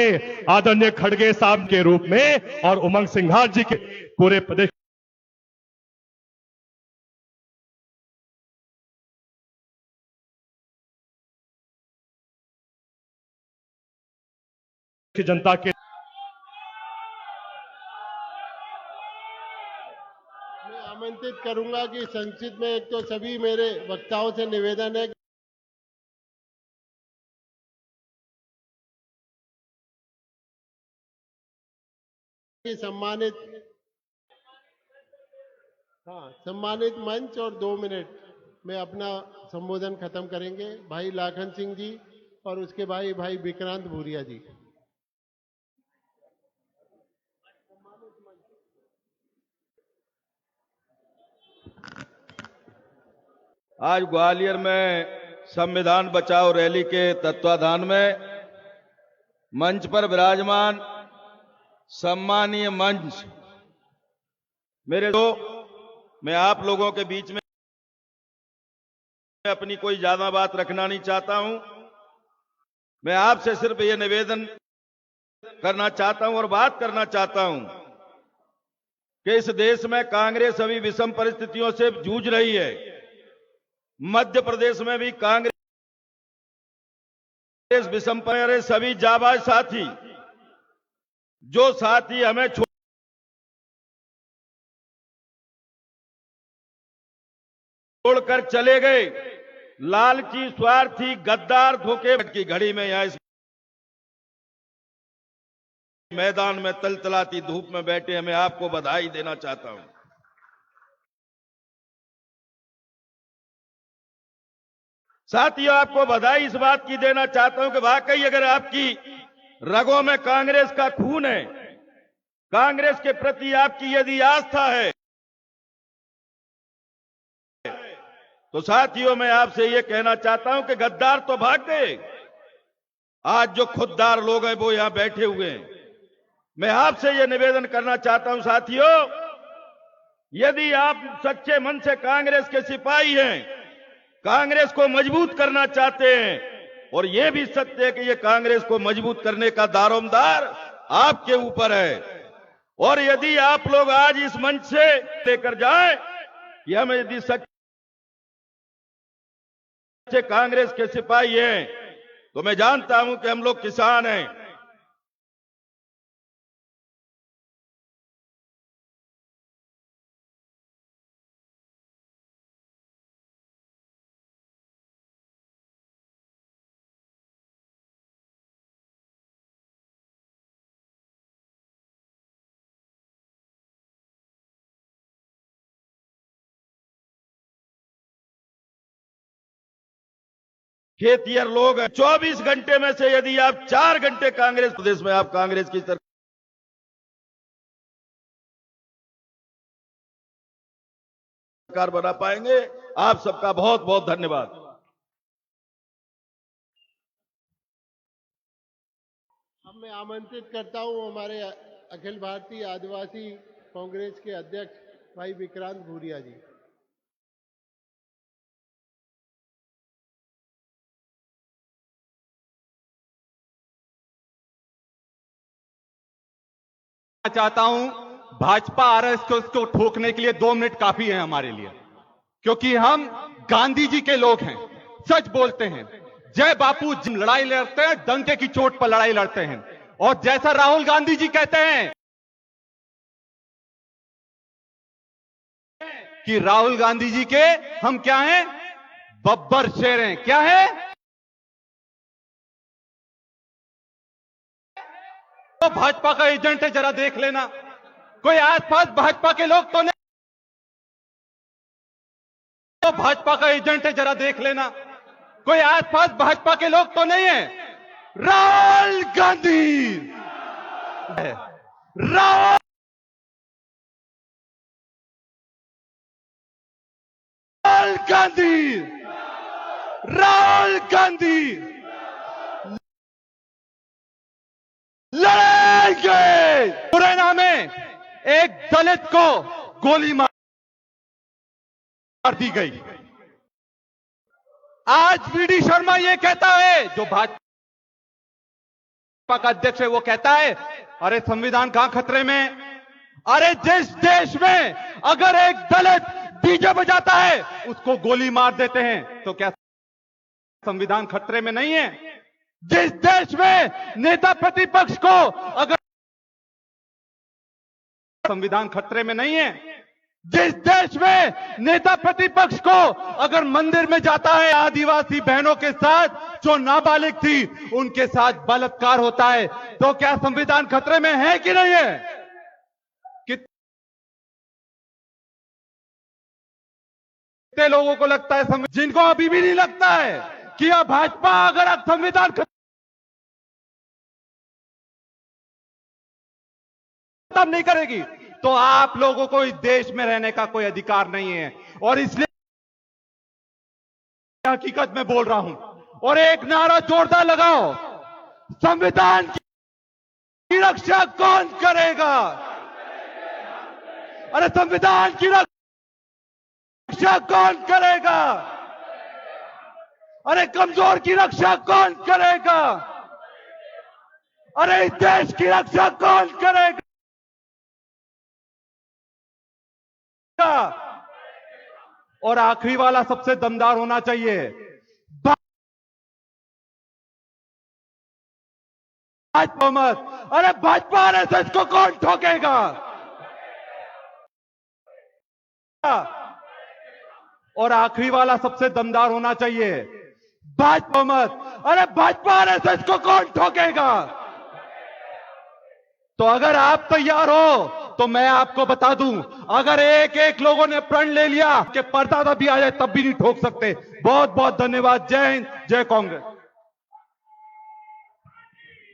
E: आदरणीय खड़गे साहब के रूप में और उमंग सिंघार जी के पूरे प्रदेश की जनता के
B: मैं आमंत्रित करूंगा कि संक्षिप्त में एक तो सभी मेरे वक्ताओं से निवेदन है कि सम्मानित मंच और 2 मिनट में अपना संबोधन खत्म करेंगे भाई लाखन सिंह जी और उसके भाई विक्रांत भूरिया जी।
A: आज ग्वालियर में संविधान बचाओ रैली के तत्वाधान में मंच पर विराजमान सम्मानीय मंच मेरे मैं आप लोगों के बीच में अपनी कोई ज्यादा बात रखना नहीं चाहता हूं। मैं आपसे सिर्फ ये निवेदन करना चाहता हूं और बात करना चाहता हूं कि इस देश में कांग्रेस अभी विषम परिस्थितियों से जूझ रही है। मध्य प्रदेश में भी कांग्रेस विषम पर सभी जाबाज साथी जो साथी हमें छोड़कर चले गए, लालची, स्वार्थी, गद्दार, धोखे की घड़ी में यहां इस मैदान में तलतलाती धूप में बैठे हमें आपको बधाई देना चाहता हूं। साथियों, आपको बधाई इस बात की देना चाहता हूं कि वाकई अगर आपकी रगों में कांग्रेस का खून है, कांग्रेस के प्रति आपकी यदि आस्था है, तो साथियों मैं आपसे यह कहना चाहता हूं कि गद्दार तो भाग गए, आज जो खुददार लोग हैं वो यहां बैठे हुए हैं। मैं आपसे यह निवेदन करना चाहता हूं साथियों, यदि आप सच्चे मन से कांग्रेस के सिपाही हैं, कांग्रेस को मजबूत करना चाहते हैं, और यह भी सत्य है कि यह कांग्रेस को मजबूत करने का दारोमदार आपके ऊपर है, और यदि आप लोग आज इस मंच से लेकर जाएं कि हम यदि सच्चे कांग्रेस के सिपाही हैं, तो मैं जानता हूं कि हम लोग किसान हैं। खेतिहर लोग हैं। 24 घंटे में से यदि आप 4 घंटे कांग्रेस प्रदेश में आप कांग्रेस की सरकार बना पाएंगे। आप सबका बहुत बहुत धन्यवाद।
B: अब मैं आमंत्रित करता हूं हमारे अखिल भारतीय आदिवासी कांग्रेस के अध्यक्ष भाई विक्रांत भूरिया जी।
F: चाहता हूं भाजपा आरएसएस को ठोकने के लिए 2 मिनट काफी है हमारे लिए। क्योंकि हम गांधी जी के लोग हैं, सच बोलते हैं। जय बापू लड़ाई लड़ते हैं, डंके की चोट पर लड़ाई लड़ते हैं। और जैसा राहुल गांधी जी कहते हैं कि राहुल गांधी जी के हम क्या हैं, बब्बर शेर हैं। क्या है? तो भाजपा का एजेंट है, जरा देख लेना। कोई आसपास भाजपा के लोग तो नहीं, तो भाजपा का एजेंट है, जरा देख लेना। कोई आसपास भाजपा के लोग तो नहीं है। राहुल गांधी, राहुल गांधी, राहुल गांधी लड़ेंगे। मुरैना में एक दलित को गोली मार दी गई। आज वीडी शर्मा ये कहता है, जो भाजपा का अध्यक्ष है, वो कहता है अरे संविधान कहां खतरे में। अरे जिस देश में अगर एक दलित डीजे बजाता है उसको गोली मार देते हैं, तो क्या संविधान खतरे में नहीं है? जिस देश में नेता प्रतिपक्ष को अगर संविधान खतरे में नहीं है, जिस देश में नेता प्रतिपक्ष को अगर मंदिर में जाता है आदिवासी बहनों के साथ जो नाबालिग थी उनके साथ बलात्कार होता है, तो क्या संविधान खतरे में है कि नहीं है? कितने लोगों को लगता है, जिनको अभी भी नहीं लगता है कि यह भाजपा अगर अब संविधान खत्म नहीं करेगी तो आप लोगों को इस देश में रहने का कोई अधिकार नहीं है। और इसलिए हकीकत में बोल रहा हूं और एक नारा जोरदार लगाओ, संविधान की रक्षा कौन करेगा? अरे संविधान की रक्षा कौन करेगा? अरे कमजोर की रक्षा कौन करेगा? अरे इस देश की रक्षा कौन करेगा? और आखिरी वाला सबसे दमदार होना चाहिए, भाजपा मत। अरे भाजपा आरएसएस को कौन ठोकेगा? और आखिरी वाला सबसे दमदार होना चाहिए, भाजपा मत। अरे भाजपा आरएसएस को कौन ठोकेगा? तो अगर आप तैयार हो तो मैं आपको बता दूं, अगर एक एक लोगों ने प्रण ले लिया कि परदादा भी आ जाए तब भी नहीं ठोक सकते। बहुत बहुत धन्यवाद। जय हिंद, जय कांग्रेस।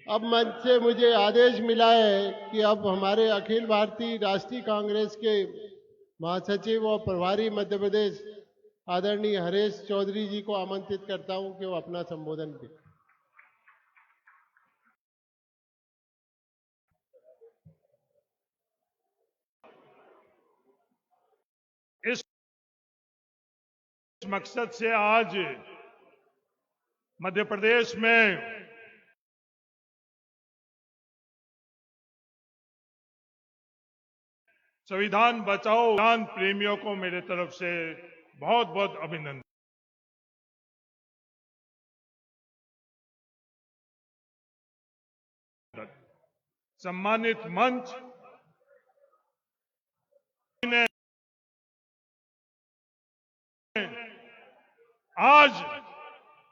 B: अब मंच से मुझे आदेश मिला है कि अब हमारे अखिल भारतीय राष्ट्रीय कांग्रेस के महासचिव और प्रभारी मध्य प्रदेश आदरणीय हरेश चौधरी जी को आमंत्रित करता हूं कि वो अपना संबोधन करें।
E: इस मकसद से आज मध्य प्रदेश में संविधान बचाओ संविधान प्रेमियों को मेरे तरफ से बहुत बहुत अभिनंदन। सम्मानित मंच ने आज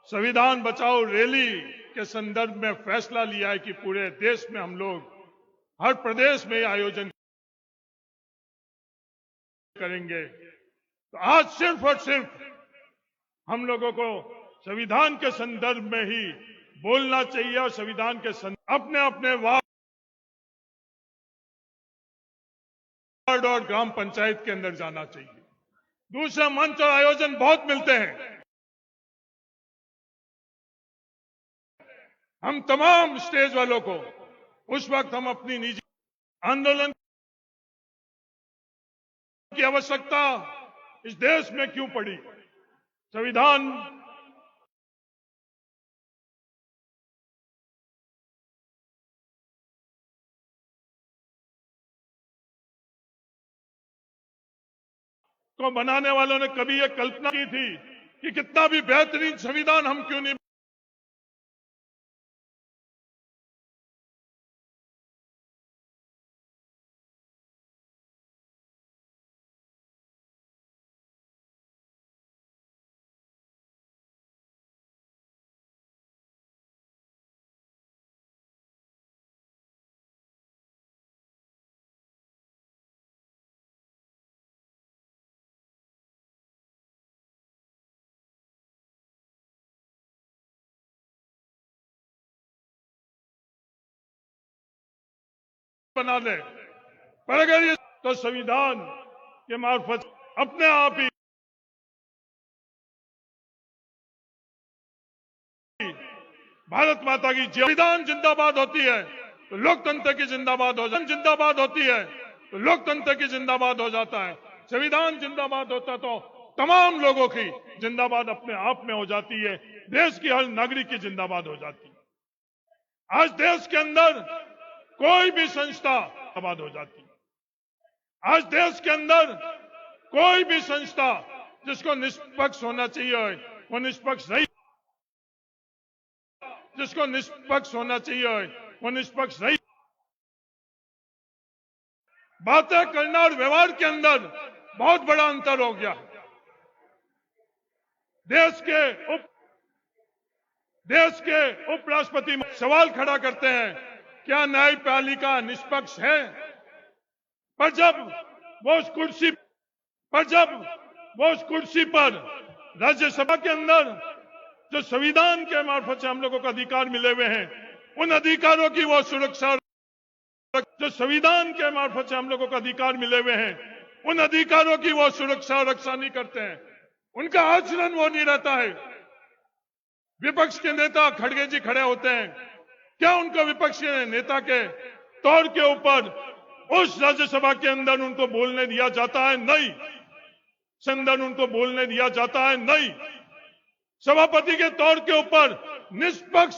E: संविधान बचाओ रैली के संदर्भ में फैसला लिया है कि पूरे देश में हम लोग हर प्रदेश में आयोजन करेंगे। तो आज सिर्फ और सिर्फ हम लोगों को संविधान के संदर्भ में ही बोलना चाहिए और संविधान के अपने अपने वार्ड और ग्राम पंचायत के अंदर जाना चाहिए। दूसरे मंच और आयोजन बहुत मिलते हैं। हम तमाम स्टेज वालों को उस वक्त हम अपनी निजी आंदोलन की आवश्यकता इस देश में क्यों पड़ी? संविधान
G: को बनाने वालों ने कभी ये कल्पना की थी कि कितना भी बेहतरीन संविधान हम क्यों नहीं बना ले, पर अगर ये तो संविधान के मार्फत अपने आप ही भारत माता की संविधान जिंदाबाद होती है तो लोकतंत्र की जिंदाबाद हो जाती है, जिंदाबाद होती है तो लोकतंत्र की जिंदाबाद हो जाता है। संविधान जिंदाबाद होता तो तमाम लोगों की जिंदाबाद अपने आप में हो जाती है, देश की हर नागरिक की जिंदाबाद हो जाती है। आज देश के अंदर कोई भी संस्था आबाद हो जाती है। आज देश के अंदर कोई भी संस्था जिसको निष्पक्ष होना चाहिए वो निष्पक्ष नहीं, जिसको निष्पक्ष होना चाहिए वो निष्पक्ष नहीं। बातें करना और व्यवहार के अंदर बहुत बड़ा अंतर हो गया। देश के उपराष्ट्रपति सवाल खड़ा करते हैं, क्या न्यायपालिका निष्पक्ष है? पर जब वो उस कुर्सी पर राज्यसभा के अंदर जो संविधान के मार्फत से हम लोगों को अधिकार मिले हुए हैं, उन अधिकारों की वो सुरक्षा, जो संविधान के मार्फत से हम लोगों को अधिकार मिले हुए हैं, उन अधिकारों की वो सुरक्षा रक्षा नहीं करते हैं, उनका आचरण वो नहीं रहता है। विपक्ष के नेता खड़गे जी खड़े होते हैं, क्या उनको विपक्ष के नेता के तौर के ऊपर उस राज्यसभा के अंदर उनको बोलने दिया जाता है? नहीं। अंदर उनको बोलने दिया जाता है? नहीं। सभापति के तौर के ऊपर निष्पक्ष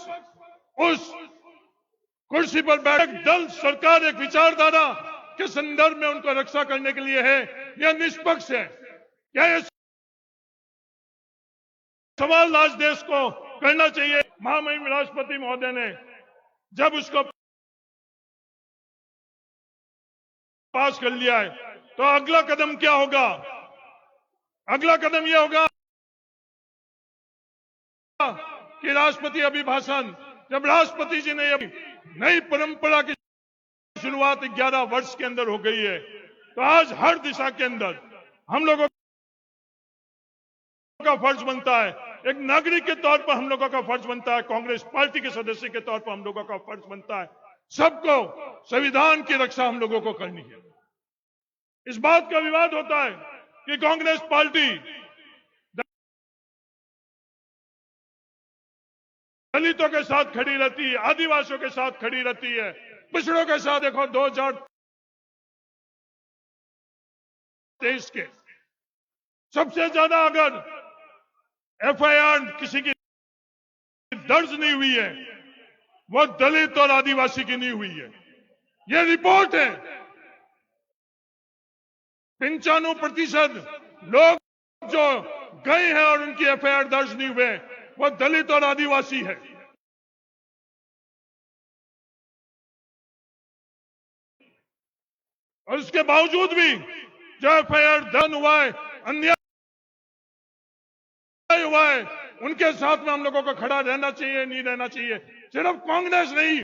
G: उस कुर्सी पर बैठक दल सरकार एक विचारधारा के संदर्भ में उनको रक्षा करने के लिए है या निष्पक्ष है? क्या ये सवाल आज देश को करना चाहिए? महामहिम राष्ट्रपति महोदय ने जब उसको पास कर लिया है तो अगला कदम क्या होगा? अगला कदम यह होगा कि राष्ट्रपति अभिभाषण, जब राष्ट्रपति जी ने नई परंपरा की शुरुआत 11 वर्ष के अंदर हो गई है, तो आज हर दिशा के अंदर हम लोगों का फर्ज बनता है, एक नागरिक के तौर पर हम लोगों का फर्ज बनता है, कांग्रेस पार्टी के सदस्य के तौर पर हम लोगों का फर्ज बनता है, सबको संविधान की रक्षा हम लोगों को करनी है। इस बात का विवाद होता है कि कांग्रेस पार्टी दलितों के साथ खड़ी रहती है, आदिवासियों के साथ खड़ी रहती है, पिछड़ों के साथ। देखो 2023 के सबसे ज्यादा अगर एफआईआर किसी की दर्ज नहीं हुई है, वो दलित और आदिवासी की नहीं हुई है। ये रिपोर्ट है। 95% लोग जो गए हैं और उनकी एफआईआर दर्ज नहीं हुए, वो दलित और आदिवासी है। और इसके बावजूद भी जो एफआईआर दर्ज हुआ है, अन्याय हुआ है, उनके साथ में हम लोगों को खड़ा रहना चाहिए, नहीं रहना चाहिए। सिर्फ कांग्रेस नहीं,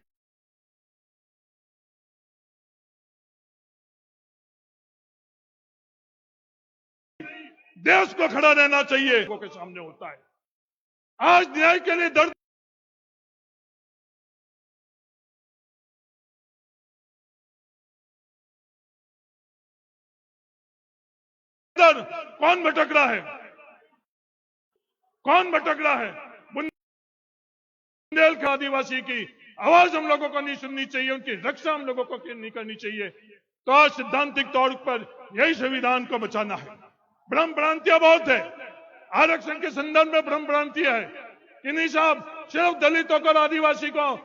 G: देश को खड़ा रहना चाहिए। लोगों के सामने होता है आज न्याय के लिए दर्द कौन भटक रहा है? कौन भटक रहा है? बुंदेलखंड आदिवासी की आवाज हम लोगों को नहीं सुननी चाहिए, उनकी रक्षा हम लोगों को नहीं करनी चाहिए। तो आज सिद्धांतिक तौर पर यही संविधान को बचाना है। भ्रम भ्रांतियां बहुत है, आरक्षण के संदर्भ में भ्रम भ्रांतियां है कि नहीं साहब सिर्फ दलितों को और आदिवासी को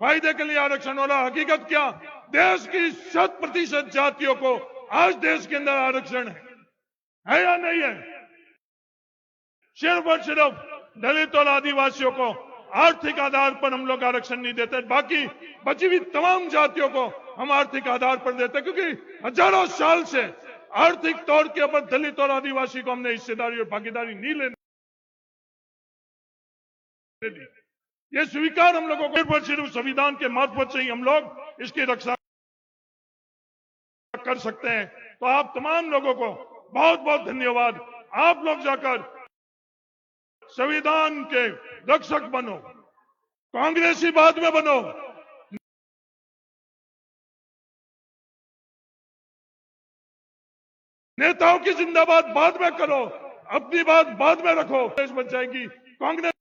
G: फायदे के लिए आरक्षण हो रहा। हकीकत क्या? देश की 100% जातियों को आज देश के अंदर आरक्षण है। है या नहीं है? सिर्फ और सिर्फ दलित और आदिवासियों को आर्थिक आधार पर हम लोग आरक्षण नहीं देते, बाकी बची हुई तमाम जातियों को हम आर्थिक आधार पर देते, क्योंकि हजारों साल से आर्थिक तौर के ऊपर दलित और आदिवासी को हमने हिस्सेदारी और भागीदारी नहीं लेने दी। ये स्वीकार हम लोगों को सिर्फ संविधान के मार्फत से ही हम लोग इसकी रक्षा कर सकते हैं। तो आप तमाम लोगों को बहुत बहुत धन्यवाद। आप लोग जाकर संविधान के रक्षक बनो, कांग्रेसी बाद में बनो, नेताओं की जिंदाबाद बाद में करो, अपनी बात बाद में रखो। देश बच जाएगी, कांग्रेस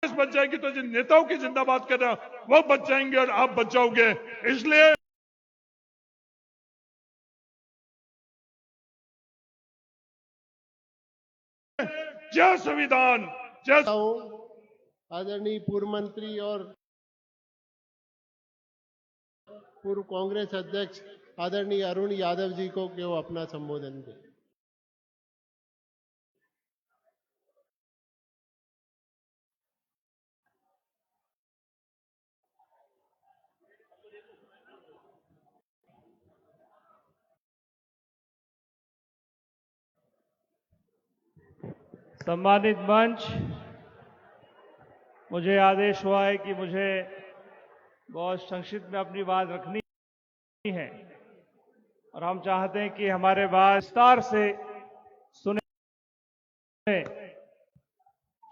G: बच जाएगी, तो जिन नेताओं की जिंदाबाद कर रहे हैं वो बच जाएंगे और आप बच जाओगे। इसलिए जय संविधान, जय।
B: आदरणीय पूर्व मंत्री और पूर्व कांग्रेस अध्यक्ष आदरणीय अरुण यादव जी को कि वो अपना संबोधन दें।
H: सम्मानित मंच, मुझे आदेश हुआ है कि मुझे बहुत संक्षिप्त में अपनी बात रखनी है और हम चाहते हैं कि हमारे बात विस्तार से सुने।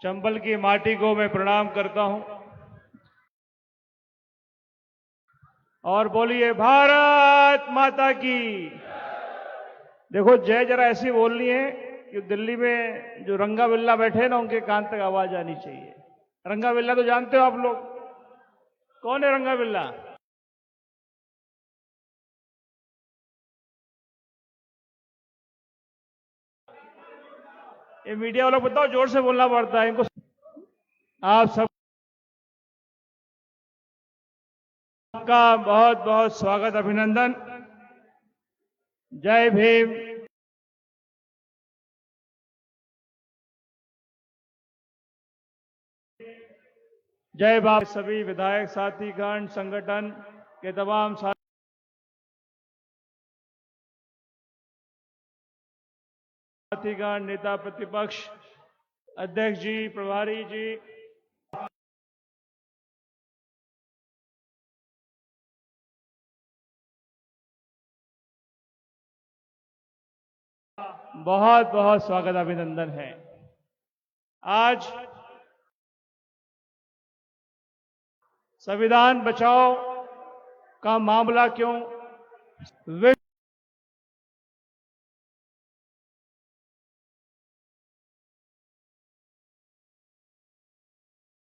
H: चंबल की माटी को मैं प्रणाम करता हूं और बोलिए भारत माता की। देखो, जय जरा ऐसी बोलनी है कि दिल्ली में जो रंगा बिल्ला बैठे हैं ना, उनके कान तक आवाज आनी चाहिए। रंगा बिल्ला तो जानते हो आप लोग, कौन है रंगा बिल्ला? ये मीडिया वालों को बताओ, जोर से बोलना पड़ता है इनको। आप सबका बहुत बहुत स्वागत, अभिनंदन। जय भीम। जय बाप। सभी विधायक साथीगण, संगठन के तमाम साथीगण, नेता प्रतिपक्ष, अध्यक्ष जी, प्रभारी जी, बहुत बहुत स्वागत, अभिनंदन है। आज संविधान बचाओ का मामला क्यों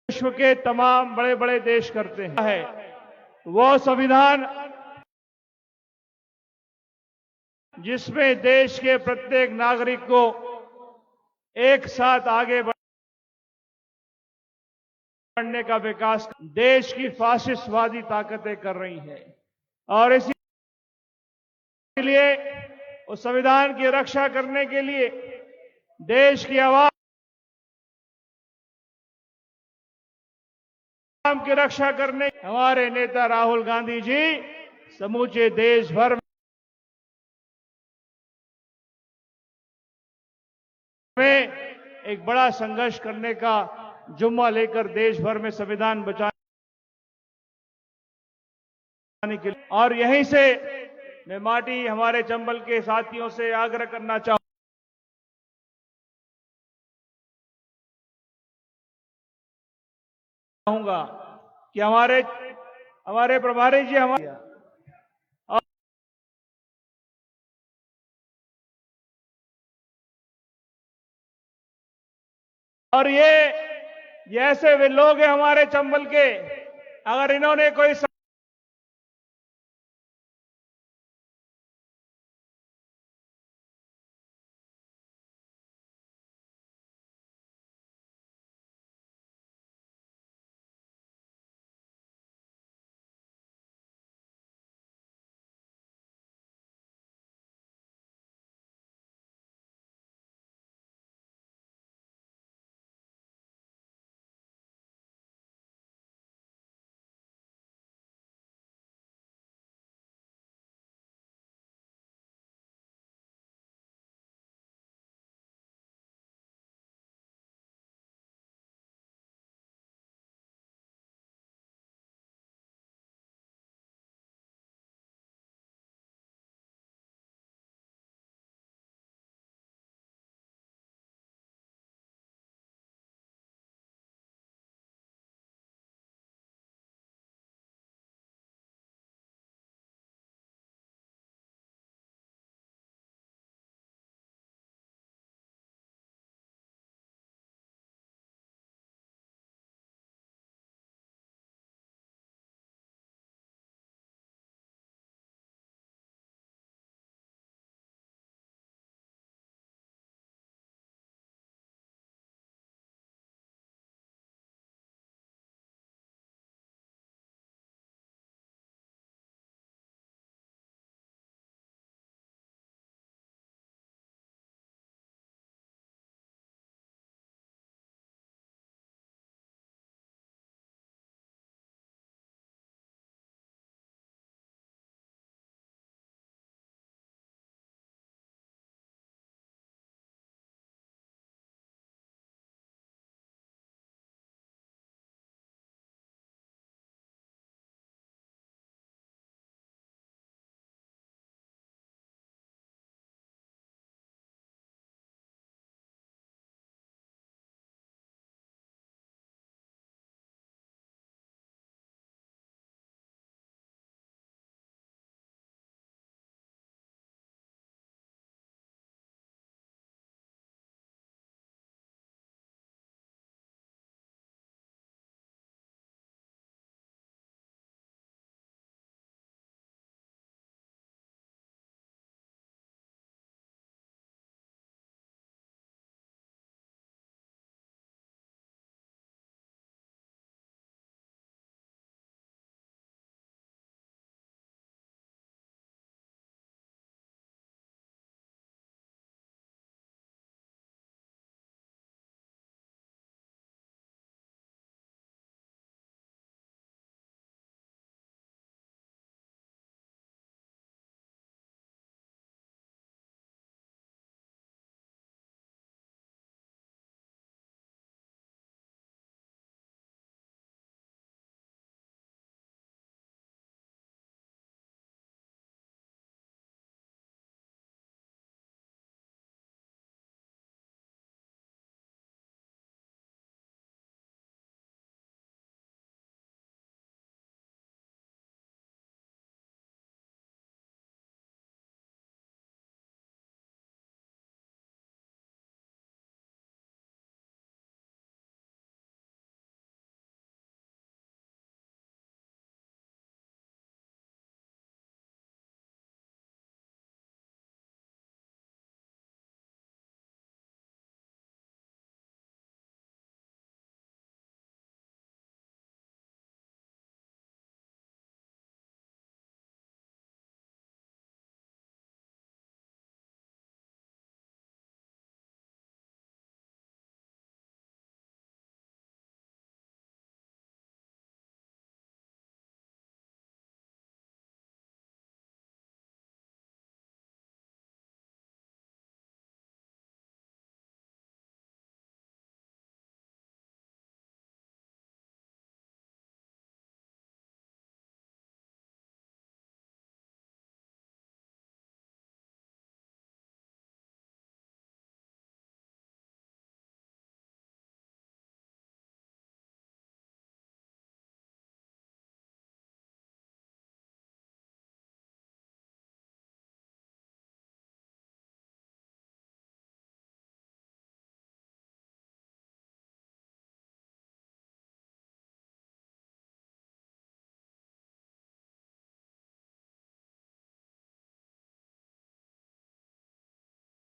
H: विश्व के तमाम बड़े बड़े देश करते हैं, वो संविधान जिसमें देश के प्रत्येक नागरिक को एक साथ आगे बढ़ने का विकास देश की फासिस्टवादी ताकतें कर रही हैं। और इसीलिए उस संविधान की रक्षा करने के लिए, देश की आवाम की रक्षा करने हमारे नेता राहुल गांधी जी समूचे देश भर में एक बड़ा संघर्ष करने का जुम्मा लेकर देश भर में संविधान बचाने के लिए, और यहीं से मैं माटी हमारे चंबल के साथियों से आग्रह करना चाहूंगा कि हमारे प्रभारी जी और ये ऐसे वे लोग हैं हमारे चंबल के, अगर इन्होंने कोई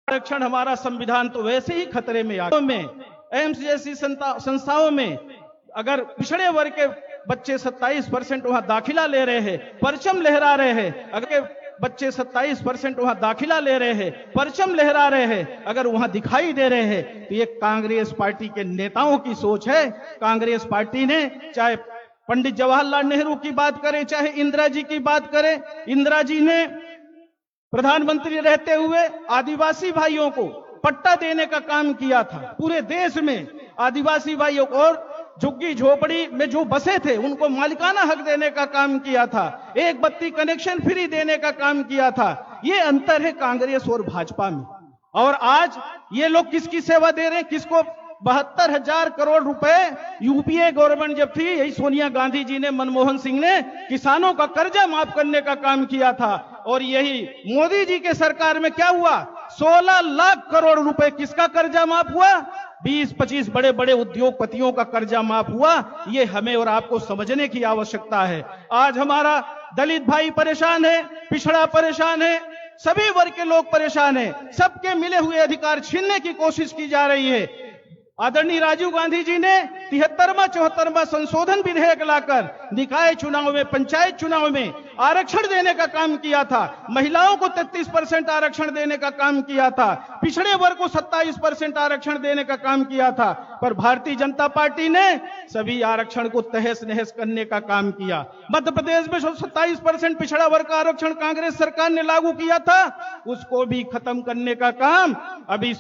I: आरक्षण हमारा संविधान तो वैसे ही खतरे में आ में एम्स जैसी संस्थाओं में अगर पिछड़े वर्ग के बच्चे 27% वहां दाखिला ले रहे हैं, परचम लहरा रहे हैं, अगर बच्चे 27% वहां दाखिला ले रहे हैं, परचम लहरा रहे हैं, अगर वहां दिखाई दे रहे हैं, तो ये कांग्रेस पार्टी के नेताओं की सोच है। कांग्रेस पार्टी ने चाहे पंडित जवाहरलाल नेहरू की बात करें, चाहे इंदिरा जी की बात करें, इंदिरा जी ने प्रधानमंत्री रहते हुए आदिवासी भाइयों को पट्टा देने का काम किया था। पूरे देश में आदिवासी भाइयों को और झुग्गी झोपड़ी में जो बसे थे उनको मालिकाना हक देने का काम किया था। एक बत्ती कनेक्शन फ्री देने का काम किया था। ये अंतर है कांग्रेस और भाजपा में। और आज ये लोग किसकी सेवा दे रहे हैं, किसको? 72,000 करोड़ रुपए यूपीए गवर्नमेंट जब थी, यही सोनिया गांधी जी ने, मनमोहन सिंह ने किसानों का कर्जा माफ करने का काम किया था। और यही मोदी जी के सरकार में क्या हुआ? 16 लाख करोड़ रुपए किसका कर्जा माफ हुआ? 20-25 बड़े बड़े उद्योगपतियों का कर्जा माफ हुआ। ये हमें और आपको समझने की आवश्यकता है। आज हमारा दलित भाई परेशान है, पिछड़ा परेशान है, सभी वर्ग के लोग परेशान हैं। सबके मिले हुए अधिकार छीनने की कोशिश की जा रही है। आदरणीय राजीव गांधी जी ने 73वां 74वां संशोधन विधेयक लाकर निकाय चुनाव में, पंचायत चुनाव में आरक्षण देने का काम किया था। महिलाओं को 33% आरक्षण देने का काम किया था। पिछड़े वर्ग को 27% आरक्षण देने का काम किया था। पर भारतीय जनता पार्टी ने सभी आरक्षण को तहस नहस करने का काम किया। मध्य प्रदेश में 27% पिछड़ा वर्ग का आरक्षण कांग्रेस सरकार ने लागू किया था, उसको भी खत्म करने का काम अभी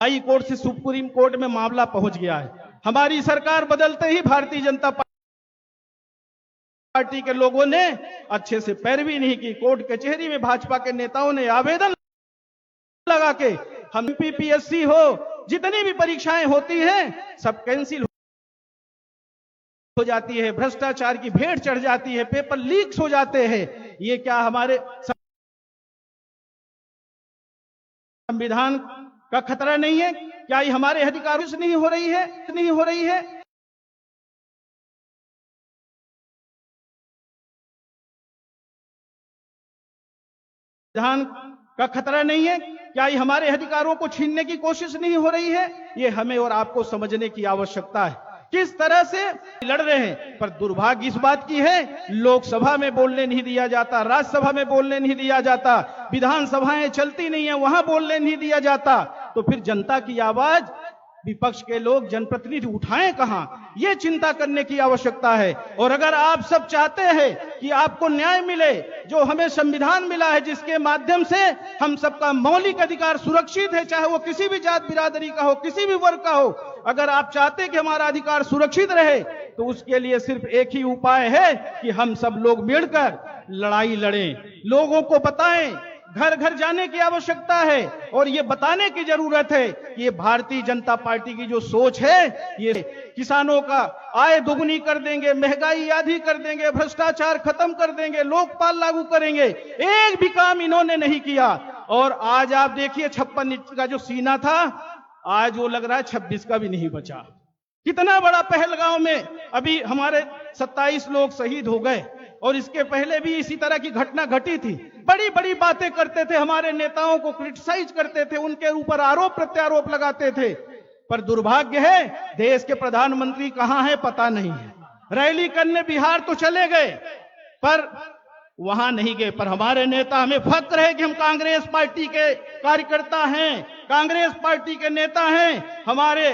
I: हाई कोर्ट से सुप्रीम कोर्ट में मामला पहुंच गया है। हमारी सरकार बदलते ही भारतीय जनता पार्टी के लोगों ने अच्छे से पैरवी नहीं की। कोर्ट कचहरी में भाजपा के नेताओं ने आवेदन लगा के हम पीपीएससी हो, जितनी भी परीक्षाएं होती हैं सब कैंसिल हो जाती है, भ्रष्टाचार की भेंट चढ़ जाती है, पेपर लीक्स हो जाते हैं। ये क्या हमारे संविधान का खतरा नहीं है? क्या ये हमारे अधिकारों से नहीं हो रही है? नहीं हो रही है? संविधान का खतरा नहीं है? क्या ये हमारे अधिकारों को छीनने की कोशिश नहीं हो रही है? ये हमें और आपको समझने की आवश्यकता है। किस तरह से लड़ रहे हैं। पर दुर्भाग्य इस बात की है, लोकसभा में बोलने नहीं दिया जाता, राज्यसभा में बोलने नहीं दिया जाता, विधानसभाएं चलती नहीं है, वहां बोलने नहीं दिया जाता। तो फिर जनता की आवाज विपक्ष के लोग, जनप्रतिनिधि उठाएं कहां? यह चिंता करने की आवश्यकता है। और अगर आप सब चाहते हैं कि आपको न्याय मिले, जो हमें संविधान मिला है, जिसके माध्यम से हम सबका मौलिक अधिकार सुरक्षित है, चाहे वो किसी भी जात बिरादरी का हो, किसी भी वर्ग का हो, अगर आप चाहते हैं कि हमारा अधिकार सुरक्षित रहे, तो उसके लिए सिर्फ एक ही उपाय है कि हम सब लोग मिलकर लड़ाई लड़ें, लोगों को बताएं, घर घर जाने की आवश्यकता है। और ये बताने की जरूरत है कि ये भारतीय जनता पार्टी की जो सोच है, ये किसानों का आय दोगुनी कर देंगे, महंगाई आधी कर देंगे, भ्रष्टाचार खत्म कर देंगे, लोकपाल लागू करेंगे। एक भी काम इन्होंने नहीं किया। और आज आप देखिए 56 इंच का जो सीना था, आज वो लग रहा है 26 का भी नहीं बचा। कितना बड़ा पहलगांव में अभी हमारे 27 लोग शहीद हो गए। और इसके पहले भी इसी तरह की घटना घटी थी। बड़ी बड़ी बातें करते थे, हमारे नेताओं को क्रिटिसाइज करते थे, उनके ऊपर आरोप प्रत्यारोप लगाते थे। पर दुर्भाग्य है, देश के प्रधानमंत्री कहां है पता नहीं है। रैली करने बिहार तो चले गए, पर वहां नहीं गए। पर हमारे नेता, हमें फक्र है कि हम कांग्रेस पार्टी के कार्यकर्ता हैं, कांग्रेस पार्टी के नेता हैं। हमारे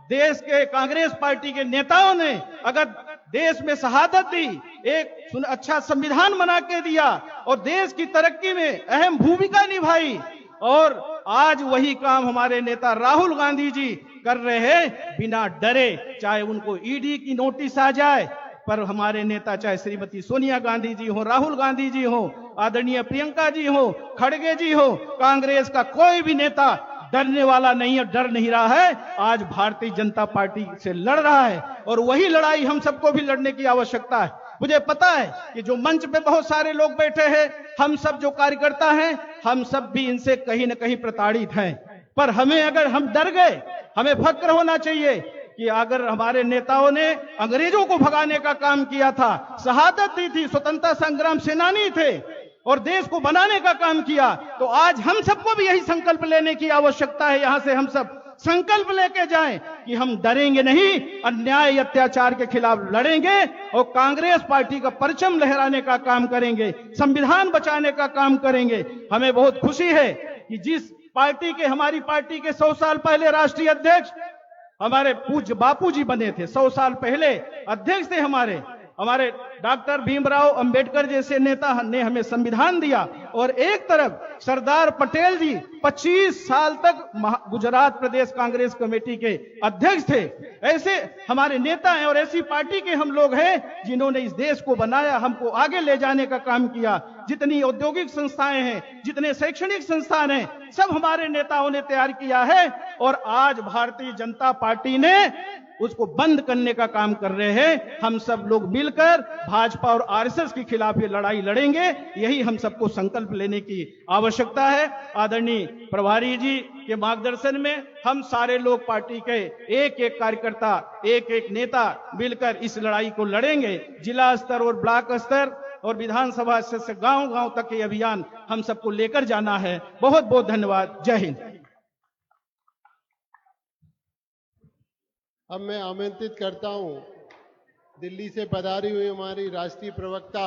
I: देश के कांग्रेस पार्टी के नेताओं ने अगर देश में शहादत दी, एक अच्छा संविधान बना के दिया और देश की तरक्की में अहम भूमिका निभाई। और आज वही काम हमारे नेता राहुल गांधी जी कर रहे हैं, बिना डरे, चाहे उनको ईडी की नोटिस आ जाए। पर हमारे नेता, चाहे श्रीमती सोनिया गांधी जी हो, राहुल गांधी जी हो, आदरणीय प्रियंका जी हो, खड़गे जी हो, कांग्रेस का कोई भी नेता डरने वाला नहीं है, डर नहीं रहा है। आज भारतीय जनता पार्टी से लड़ रहा है और वही लड़ाई हम सबको भी लड़ने की आवश्यकता है। मुझे पता है कि जो मंच पे बहुत सारे लोग बैठे हैं, हम सब जो कार्यकर्ता हैं, हम सब भी इनसे कहीं न कहीं प्रताड़ित हैं। पर हमें, अगर हम डर गए, हमें फक्र होना चाहिए कि अगर हमारे नेताओं ने अंग्रेजों को भगाने का काम किया था, शहादत दी थी, स्वतंत्रता संग्राम सेनानी थे, और देश को बनाने का काम किया। तो आज हम सबको भी यही संकल्प लेने की आवश्यकता है। यहां से हम सब संकल्प लेके जाएं कि हम डरेंगे नहीं, अन्याय अत्याचार के खिलाफ लड़ेंगे और कांग्रेस पार्टी का परचम लहराने का काम करेंगे, संविधान बचाने का काम करेंगे। हमें बहुत खुशी है कि जिस पार्टी के, हमारी पार्टी के 100 साल पहले राष्ट्रीय अध्यक्ष हमारे पूज्य बापूजी बने थे, 100 साल पहले अध्यक्ष थे हमारे डॉक्टर भीमराव अंबेडकर जैसे नेता ने हमें संविधान दिया। और एक तरफ सरदार पटेल जी 25 साल तक गुजरात प्रदेश कांग्रेस कमेटी के अध्यक्ष थे। ऐसे हमारे नेता हैं और ऐसी पार्टी के हम लोग हैं जिन्होंने इस देश को बनाया, हमको आगे ले जाने का काम किया। जितनी औद्योगिक संस्थाएं हैं, जितने शैक्षणिक संस्थान हैं, सब हमारे नेताओं ने तैयार किया है। और आज भारतीय जनता पार्टी ने उसको बंद करने का काम कर रहे हैं। हम सब लोग मिलकर भाजपा और आरएसएस के खिलाफ ये लड़ाई लड़ेंगे। यही हम सबको संकल्प लेने की आवश्यकता है। आदरणीय प्रभारी जी के मार्गदर्शन में हम सारे लोग पार्टी के एक एक कार्यकर्ता, एक एक नेता मिलकर इस लड़ाई को लड़ेंगे। जिला स्तर और ब्लॉक स्तर और विधानसभा से गांव-गांव तक ये अभियान हम सबको लेकर जाना है। बहुत बहुत धन्यवाद। जय हिंद।
B: अब मैं आमंत्रित करता हूं दिल्ली से पधारी हुई हमारी राष्ट्रीय प्रवक्ता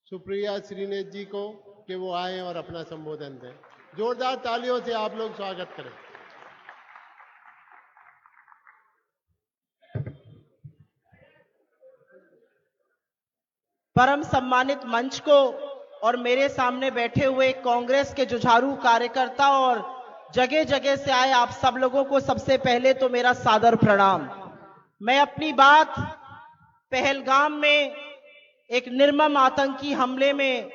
B: सुप्रिया श्रीनेत जी को कि वो आए और अपना संबोधन दें। जोरदार तालियों से आप लोग स्वागत करें।
J: परम सम्मानित मंच को और मेरे सामने बैठे हुए कांग्रेस के जुझारू कार्यकर्ता और जगह जगह से आए आप सब लोगों को सबसे पहले तो मेरा सादर प्रणाम। मैं अपनी बात पहलगाम में एक निर्मम आतंकी हमले में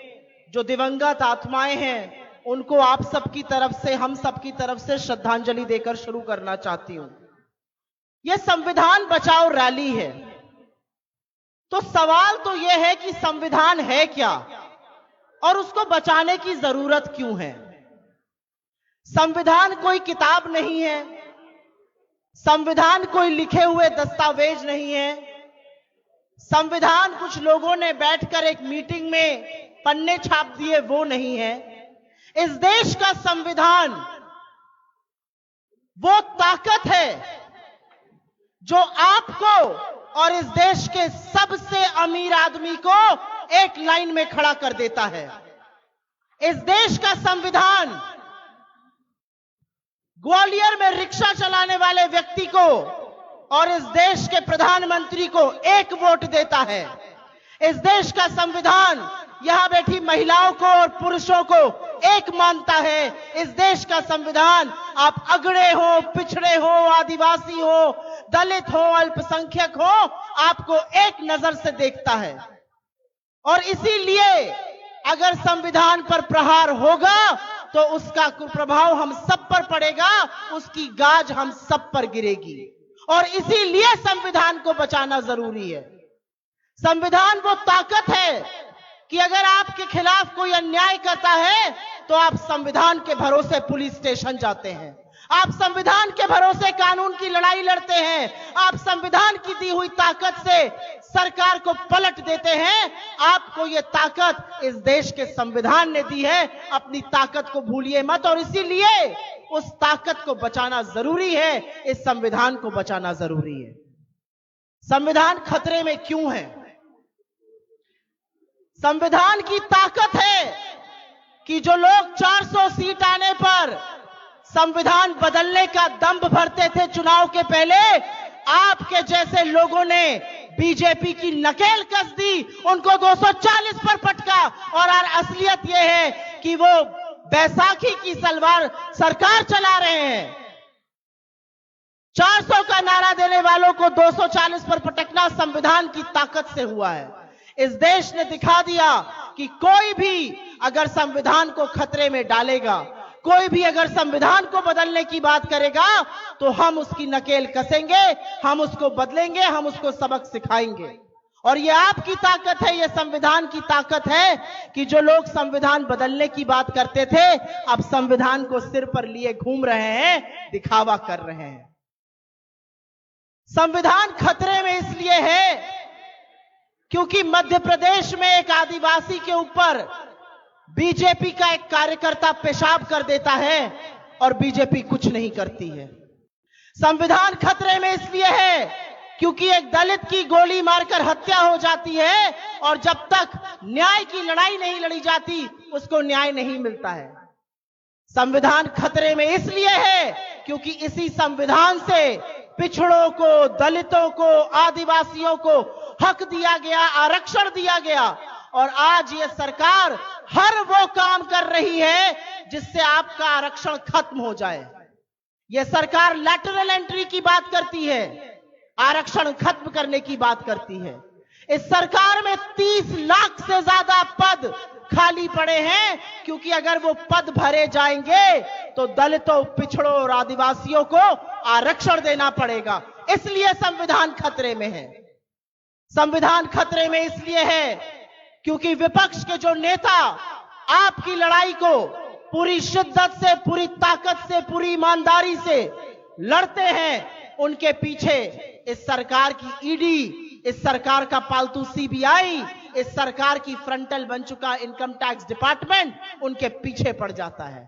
J: जो दिवंगत आत्माएं हैं उनको आप सबकी तरफ से, हम सबकी तरफ से श्रद्धांजलि देकर शुरू करना चाहती हूं। यह संविधान बचाओ रैली है, तो सवाल तो यह है कि संविधान है क्या और उसको बचाने की जरूरत क्यों है। संविधान कोई किताब नहीं है, संविधान कोई लिखे हुए दस्तावेज नहीं है, संविधान कुछ लोगों ने बैठकर एक मीटिंग में पन्ने छाप दिए वो नहीं है। इस देश का संविधान वो ताकत है जो आपको और इस देश के सबसे अमीर आदमी को एक लाइन में खड़ा कर देता है। इस देश का संविधान ग्वालियर में रिक्शा चलाने वाले व्यक्ति को और इस देश के प्रधानमंत्री को एक वोट देता है। इस देश का संविधान यहां बैठी महिलाओं को और पुरुषों को एक मानता है। इस देश का संविधान आप अगड़े हो, पिछड़े हो, आदिवासी हो, दलित हो, अल्पसंख्यक हो, आपको एक नजर से देखता है। और इसीलिए अगर संविधान पर प्रहार होगा तो उसका कुप्रभाव हम सब पर पड़ेगा, उसकी गाज हम सब पर गिरेगी। और इसीलिए संविधान को बचाना जरूरी है। संविधान वो ताकत है कि अगर आपके खिलाफ कोई अन्याय करता है तो आप संविधान के भरोसे पुलिस स्टेशन जाते हैं, आप संविधान के भरोसे कानून की लड़ाई लड़ते हैं, आप संविधान की दी हुई ताकत से सरकार को पलट देते हैं। आपको ये ताकत इस देश के संविधान ने दी है, अपनी ताकत को भूलिए मत। और इसीलिए उस ताकत को बचाना जरूरी है, इस संविधान को बचाना जरूरी है। संविधान खतरे में क्यों है? संविधान की ताकत है कि जो लोग 400 सीट आने पर संविधान बदलने का दंभ भरते थे चुनाव के पहले, आपके जैसे लोगों ने बीजेपी की नकेल कस दी, उनको 240 पर पटका। और असलियत यह है कि वो बैसाखी की सलवार सरकार चला रहे हैं। 400 का नारा देने वालों को 240 पर पटकना संविधान की ताकत से हुआ है। इस देश ने दिखा दिया कि कोई भी अगर संविधान को खतरे में डालेगा, कोई भी अगर संविधान को बदलने की बात करेगा तो हम उसकी नकेल कसेंगे, हम उसको बदलेंगे, हम उसको सबक सिखाएंगे। और ये आपकी ताकत है, ये संविधान की ताकत है कि जो लोग संविधान बदलने की बात करते थे अब संविधान को सिर पर लिए घूम रहे हैं, दिखावा कर रहे हैं। संविधान खतरे में इसलिए है क्योंकि मध्य प्रदेश में एक आदिवासी के ऊपर बीजेपी का एक कार्यकर्ता पेशाब कर देता है और बीजेपी कुछ नहीं करती है। संविधान खतरे में इसलिए है क्योंकि एक दलित की गोली मारकर हत्या हो जाती है और जब तक न्याय की लड़ाई नहीं लड़ी जाती उसको न्याय नहीं मिलता है। संविधान खतरे में इसलिए है क्योंकि इसी संविधान से पिछड़ों को, दलितों को, आदिवासियों को हक दिया गया, आरक्षण दिया गया और आज ये सरकार हर वो काम कर रही है जिससे आपका आरक्षण खत्म हो जाए। ये सरकार लैटरल एंट्री की बात करती है, आरक्षण खत्म करने की बात करती है। इस सरकार में 30 लाख से ज्यादा पद खाली पड़े हैं क्योंकि अगर वो पद भरे जाएंगे तो दलितों, पिछड़ों और आदिवासियों को आरक्षण देना पड़ेगा। इसलिए संविधान खतरे में है। संविधान खतरे में इसलिए है क्योंकि विपक्ष के जो नेता आपकी लड़ाई को पूरी शिद्दत से, पूरी ताकत से, पूरी ईमानदारी से लड़ते हैं, उनके पीछे इस सरकार की ईडी, इस सरकार का पालतू सीबीआई, इस सरकार की फ्रंटल बन चुका इनकम टैक्स डिपार्टमेंट उनके पीछे पड़ जाता है।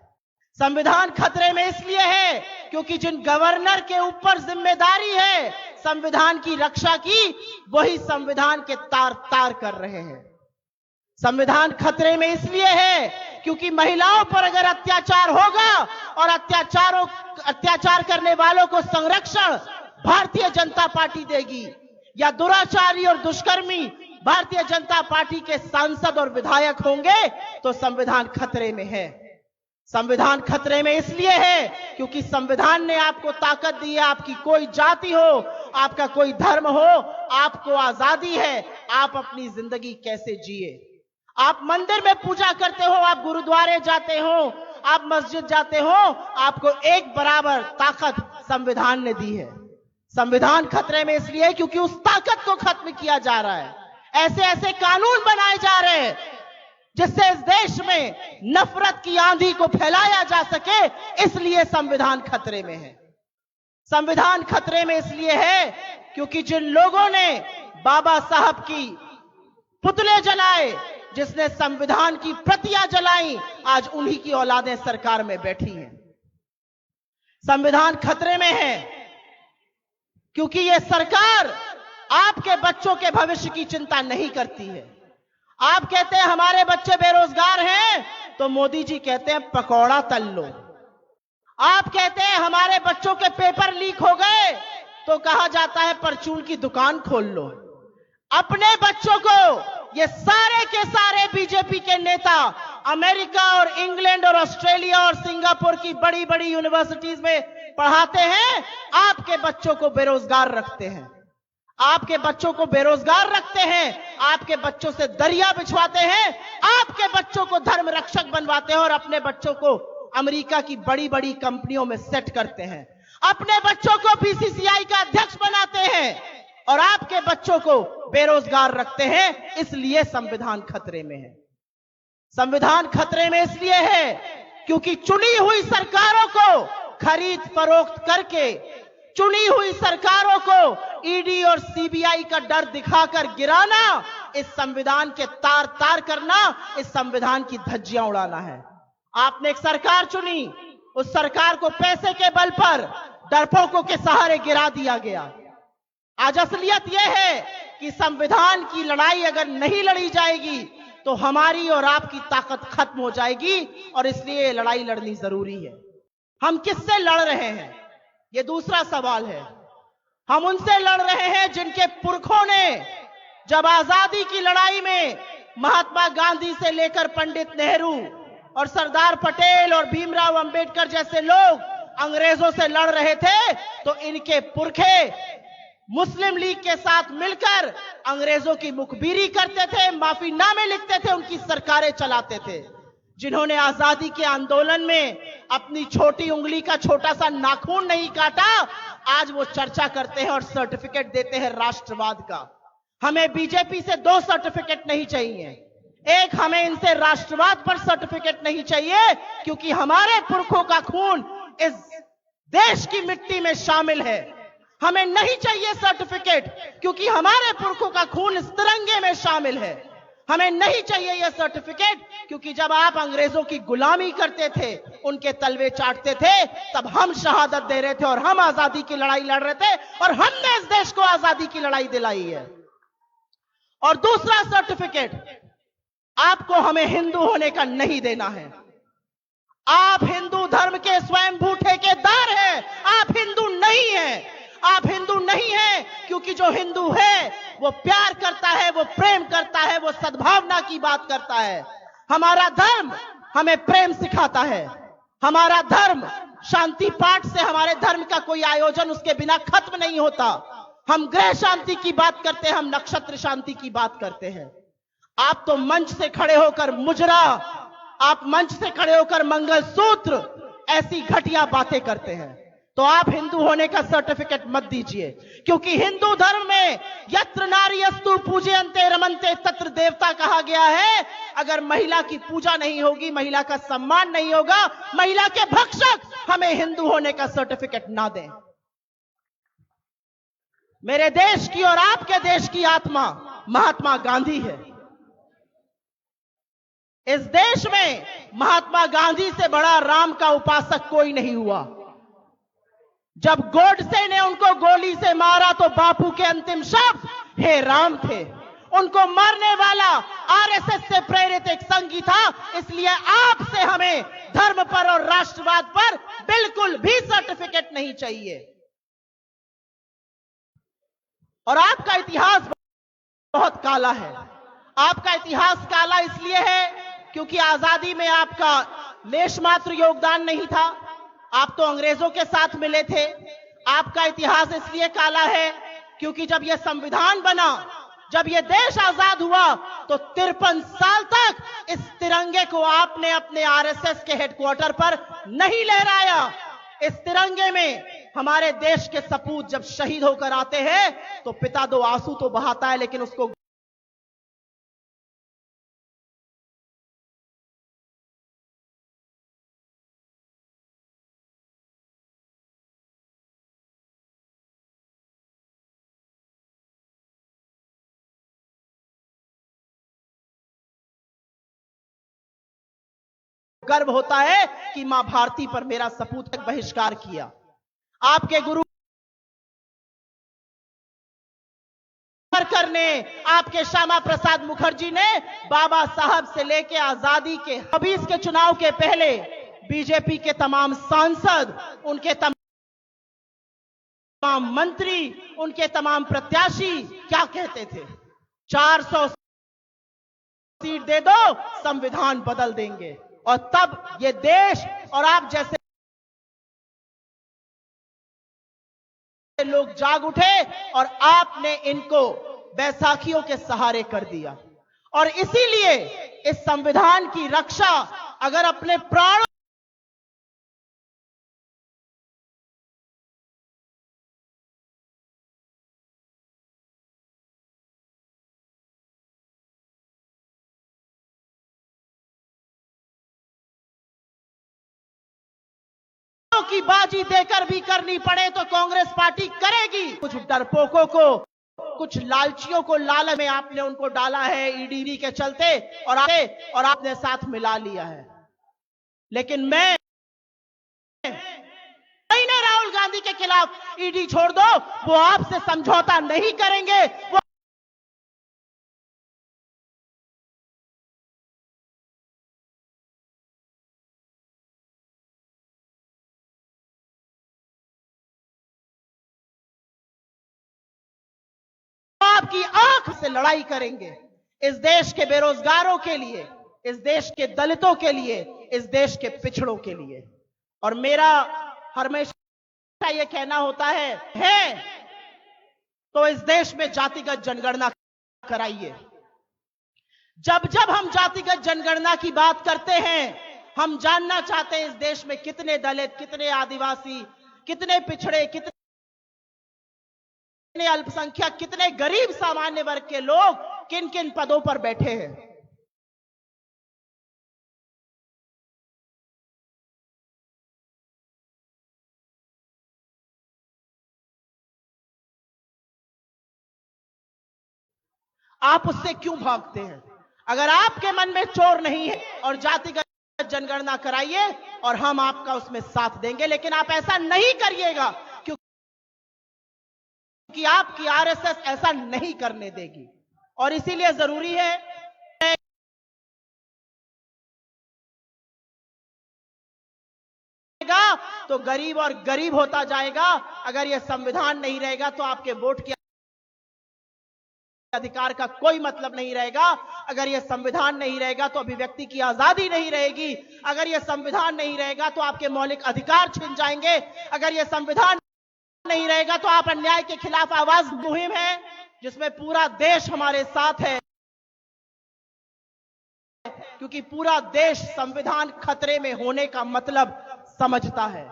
J: संविधान खतरे में इसलिए है क्योंकि जिन गवर्नर के ऊपर जिम्मेदारी है संविधान की रक्षा की, वही संविधान के तार तार कर रहे हैं। संविधान खतरे में इसलिए है क्योंकि महिलाओं पर अगर अत्याचार होगा और अत्याचार करने वालों को संरक्षण भारतीय जनता पार्टी देगी या दुराचारी और दुष्कर्मी भारतीय जनता पार्टी के सांसद और विधायक होंगे तो संविधान खतरे में है। संविधान खतरे में इसलिए है क्योंकि संविधान ने आपको ताकत दी है। आपकी कोई जाति हो, आपका कोई धर्म हो, आपको आजादी है आप अपनी जिंदगी कैसे जिए। आप मंदिर में पूजा करते हो, आप गुरुद्वारे जाते हो, आप मस्जिद जाते हो, आपको एक बराबर ताकत संविधान ने दी है। संविधान खतरे में इसलिए क्योंकि उस ताकत को खत्म किया जा रहा है। ऐसे ऐसे कानून बनाए जा रहे हैं जिससे इस देश में नफरत की आंधी को फैलाया जा सके, इसलिए संविधान खतरे में है। संविधान खतरे में इसलिए है क्योंकि जिन लोगों ने बाबा साहब की पुतले जलाए, जिसने संविधान की प्रतियां जलाई, आज उन्हीं की औलादें सरकार में बैठी हैं। संविधान खतरे में है क्योंकि यह सरकार आपके बच्चों के भविष्य की चिंता नहीं करती है। आप कहते हैं हमारे बच्चे बेरोजगार हैं तो मोदी जी कहते हैं पकौड़ा तल लो। आप कहते हैं हमारे बच्चों के पेपर लीक हो गए तो कहा जाता है परचून की दुकान खोल लो। अपने बच्चों को ये सारे के सारे बीजेपी के नेता अमेरिका और इंग्लैंड और ऑस्ट्रेलिया और सिंगापुर की बड़ी बड़ी यूनिवर्सिटीज में पढ़ाते हैं, आपके बच्चों को बेरोजगार रखते हैं। आपके बच्चों को बेरोजगार रखते हैं, आपके बच्चों से दरिया बिछवाते हैं, आपके बच्चों को धर्म रक्षक बनवाते हैं और अपने बच्चों को अमेरिका की बड़ी बड़ी कंपनियों में सेट करते हैं। अपने बच्चों को बीसीसीआई का अध्यक्ष बनाते हैं और आपके बच्चों को बेरोजगार रखते हैं। इसलिए संविधान खतरे में है। संविधान खतरे में इसलिए है क्योंकि चुनी हुई सरकारों को खरीद फरोख्त करके, चुनी हुई सरकारों को ईडी और सीबीआई का डर दिखाकर गिराना, इस संविधान के तार तार करना, इस संविधान की धज्जियां उड़ाना है। आपने एक सरकार चुनी, उस सरकार को पैसे के बल पर डरपोकों के सहारे गिरा दिया गया। आज असलियत यह है कि संविधान की लड़ाई अगर नहीं लड़ी जाएगी तो हमारी और आपकी ताकत खत्म हो जाएगी और इसलिए ये लड़ाई लड़नी जरूरी है। हम किससे लड़ रहे हैं, ये दूसरा सवाल है। हम उनसे लड़ रहे हैं जिनके पुरखों ने जब आजादी की लड़ाई में महात्मा गांधी से लेकर पंडित नेहरू और सरदार पटेल और भीमराव अंबेडकर जैसे लोग अंग्रेजों से लड़ रहे थे तो इनके पुरखे मुस्लिम लीग के साथ मिलकर अंग्रेजों की मुखबिरी करते थे, माफीनामे लिखते थे, उनकी सरकारें चलाते थे। जिन्होंने आजादी के आंदोलन में अपनी छोटी उंगली का छोटा सा नाखून नहीं काटा, आज वो चर्चा करते हैं और सर्टिफिकेट देते हैं राष्ट्रवाद का। हमें बीजेपी से 2 सर्टिफिकेट नहीं चाहिए। एक, हमें इनसे राष्ट्रवाद पर सर्टिफिकेट नहीं चाहिए क्योंकि हमारे पुरखों का खून इस देश की मिट्टी में शामिल है। हमें नहीं चाहिए सर्टिफिकेट, क्योंकि हमारे पुरखों का खून इस तिरंगे में शामिल है। हमें नहीं चाहिए यह सर्टिफिकेट, क्योंकि जब आप अंग्रेजों की गुलामी करते थे, उनके तलवे चाटते थे, तब हम शहादत दे रहे थे और हम आजादी की लड़ाई लड़ रहे थे और हमने इस देश को आजादी की लड़ाई दिलाई है। और दूसरा सर्टिफिकेट, आपको हमें हिंदू होने का नहीं देना है। आप हिंदू धर्म के स्वयंभू ठेकेदार हैं, आप हिंदू नहीं हैं। आप हिंदू नहीं हैं क्योंकि जो हिंदू है वो प्यार करता है, वो प्रेम करता है, वो सद्भावना की बात करता है। हमारा धर्म हमें प्रेम सिखाता है। हमारा धर्म शांति पाठ से, हमारे धर्म का कोई आयोजन उसके बिना खत्म नहीं होता। हम ग्रह शांति की बात करते हैं, हम नक्षत्र शांति की बात करते हैं। आप तो मंच से खड़े होकर मुजरा, आप मंच से खड़े होकर मंगलसूत्र, ऐसी घटिया बातें करते हैं। तो आप हिंदू होने का सर्टिफिकेट मत दीजिए, क्योंकि हिंदू धर्म में यत्र नार्यस्तु पूजयन्ते रमन्ते तत्र देवता कहा गया है। अगर महिला की पूजा नहीं होगी, महिला का सम्मान नहीं होगा, महिला के भक्षक हमें हिंदू होने का सर्टिफिकेट ना दें। मेरे देश की और आपके देश की आत्मा महात्मा गांधी है। इस देश में महात्मा गांधी से बड़ा राम का उपासक कोई नहीं हुआ। जब गोडसे ने उनको गोली से मारा तो बापू के अंतिम शब्द हे राम थे। उनको मारने वाला आरएसएस से प्रेरित एक संघी था। इसलिए आपसे हमें धर्म पर और राष्ट्रवाद पर बिल्कुल भी सर्टिफिकेट नहीं चाहिए। और आपका इतिहास बहुत काला है। आपका इतिहास काला इसलिए है क्योंकि आजादी में आपका लेश मात्र योगदान नहीं था। आप तो अंग्रेजों के साथ मिले थे। आपका इतिहास इसलिए काला है क्योंकि जब यह संविधान बना, जब यह देश आजाद हुआ, तो 53 साल तक इस तिरंगे को आपने अपने आरएसएस के हेडक्वार्टर पर नहीं लहराया। इस तिरंगे में हमारे देश के सपूत जब शहीद होकर आते हैं तो पिता दो आंसू तो बहाता है, लेकिन उसको गर्व होता है कि मां भारती पर मेरा सपूत तक बहिष्कार किया। आपके गुरु ने, आपके श्यामा प्रसाद मुखर्जी ने बाबा साहब से लेके आजादी के 20 के चुनाव के पहले बीजेपी के तमाम सांसद, उनके तमाम मंत्री, उनके तमाम प्रत्याशी क्या कहते थे? 400 सीट दे दो, संविधान बदल देंगे। और तब ये देश और आप जैसे लोग जाग उठे और आपने इनको बैसाखियों के सहारे कर दिया। और इसीलिए इस संविधान की रक्षा अगर अपने प्राणों की बाजी देकर भी करनी पड़े तो कांग्रेस पार्टी करेगी। कुछ डरपोकों को, कुछ लालचियों को लालच में आपने उनको डाला है ईडी के चलते, और आपने साथ मिला लिया है। लेकिन मैं नहीं, राहुल गांधी के खिलाफ ईडी छोड़ दो, वो आपसे समझौता नहीं करेंगे। वो आपकी आंख से लड़ाई करेंगे। इस देश के बेरोजगारों के लिए, इस देश के दलितों के लिए, इस देश के पिछड़ों के लिए। और मेरा हमेशा यह कहना होता है तो इस देश में जातिगत जनगणना कराइए। जब जब हम जातिगत जनगणना की बात करते हैं, हम जानना चाहते हैं इस देश में कितने दलित, कितने आदिवासी, कितने पिछड़े, कितने अल्पसंख्यक, कितने गरीब सामान्य वर्ग के लोग किन किन पदों पर बैठे हैं। आप उससे क्यों भागते हैं? अगर आपके मन में चोर नहीं है और जातिगत जनगणना कराइए और हम आपका उसमें साथ देंगे, लेकिन आप ऐसा नहीं करिएगा क्योंकि आपकी आरएसएस ऐसा नहीं करने देगी। और इसीलिए जरूरी है तो गरीब और गरीब होता जाएगा। अगर यह संविधान नहीं रहेगा तो आपके वोट के अधिकार का कोई मतलब नहीं रहेगा। अगर यह संविधान नहीं रहेगा तो अभिव्यक्ति की आजादी नहीं रहेगी। अगर यह संविधान नहीं रहेगा तो आपके मौलिक अधिकार छिन जाएंगे। अगर यह संविधान नहीं रहेगा तो आप अन्याय के खिलाफ आवाज मुहिम है जिसमें पूरा देश हमारे साथ है, क्योंकि पूरा देश संविधान खतरे में होने का मतलब समझता है।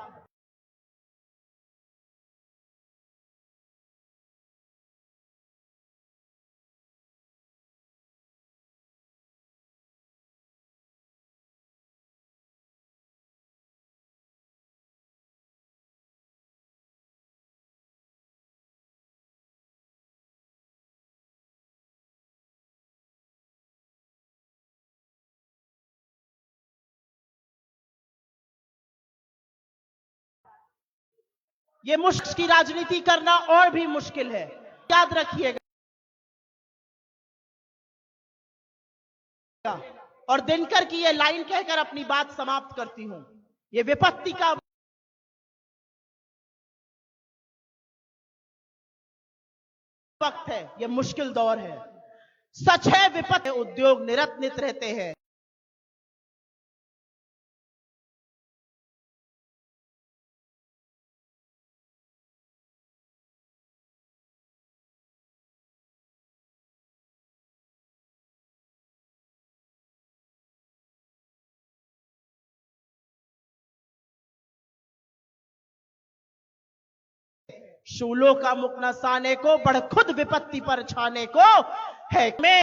J: ये मुश्किल की राजनीति करना और भी मुश्किल है, याद रखिएगा। और दिनकर की ये लाइन कहकर अपनी बात समाप्त करती हूं। ये विपत्ति का वक्त है, ये मुश्किल दौर है। सच है विपत्ति उद्योग निरत्नित रहते हैं, शूलों का मुख न साने को बढ़ खुद विपत्ति पर छाने को है में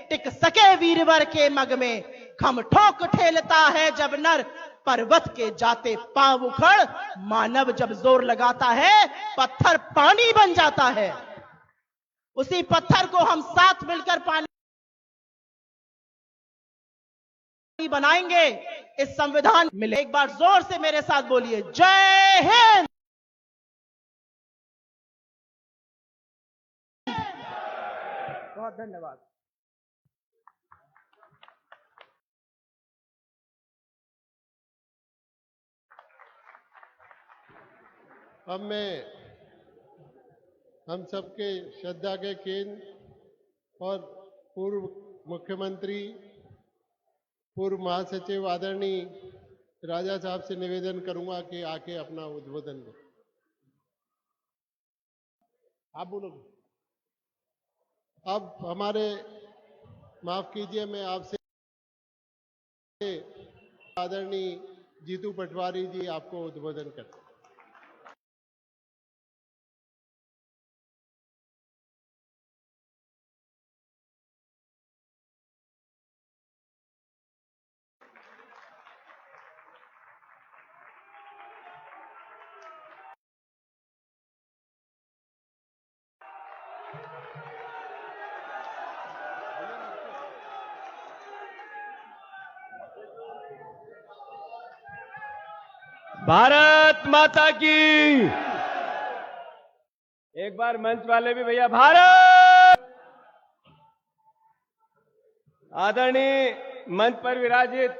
J: टिक सके वीरवर के मग में। खम ठोक ठेलता है जब नर पर्वत के जाते पांव उखड़। मानव जब जोर लगाता है पत्थर पानी बन जाता है। उसी पत्थर को हम साथ मिलकर पानी बनाएंगे। इस संविधान मिले। एक बार जोर से मेरे साथ बोलिए, जय हिंद। बहुत धन्यवाद।
B: अब मैं हम सबके श्रद्धा के केंद्र और पूर्व मुख्यमंत्री, पूर्व महासचिव आदरणीय राजा साहब से निवेदन करूंगा कि आके अपना उद्बोधन दें। आप बोलोगे। अब हमारे, माफ कीजिए, मैं आपसे आदरणीय जीतू पटवारी जी आपको उद्बोधन करते हैं।
D: भारत माता की। एक बार मंच वाले भी भैया, भारत। आदरणीय मंच पर विराजित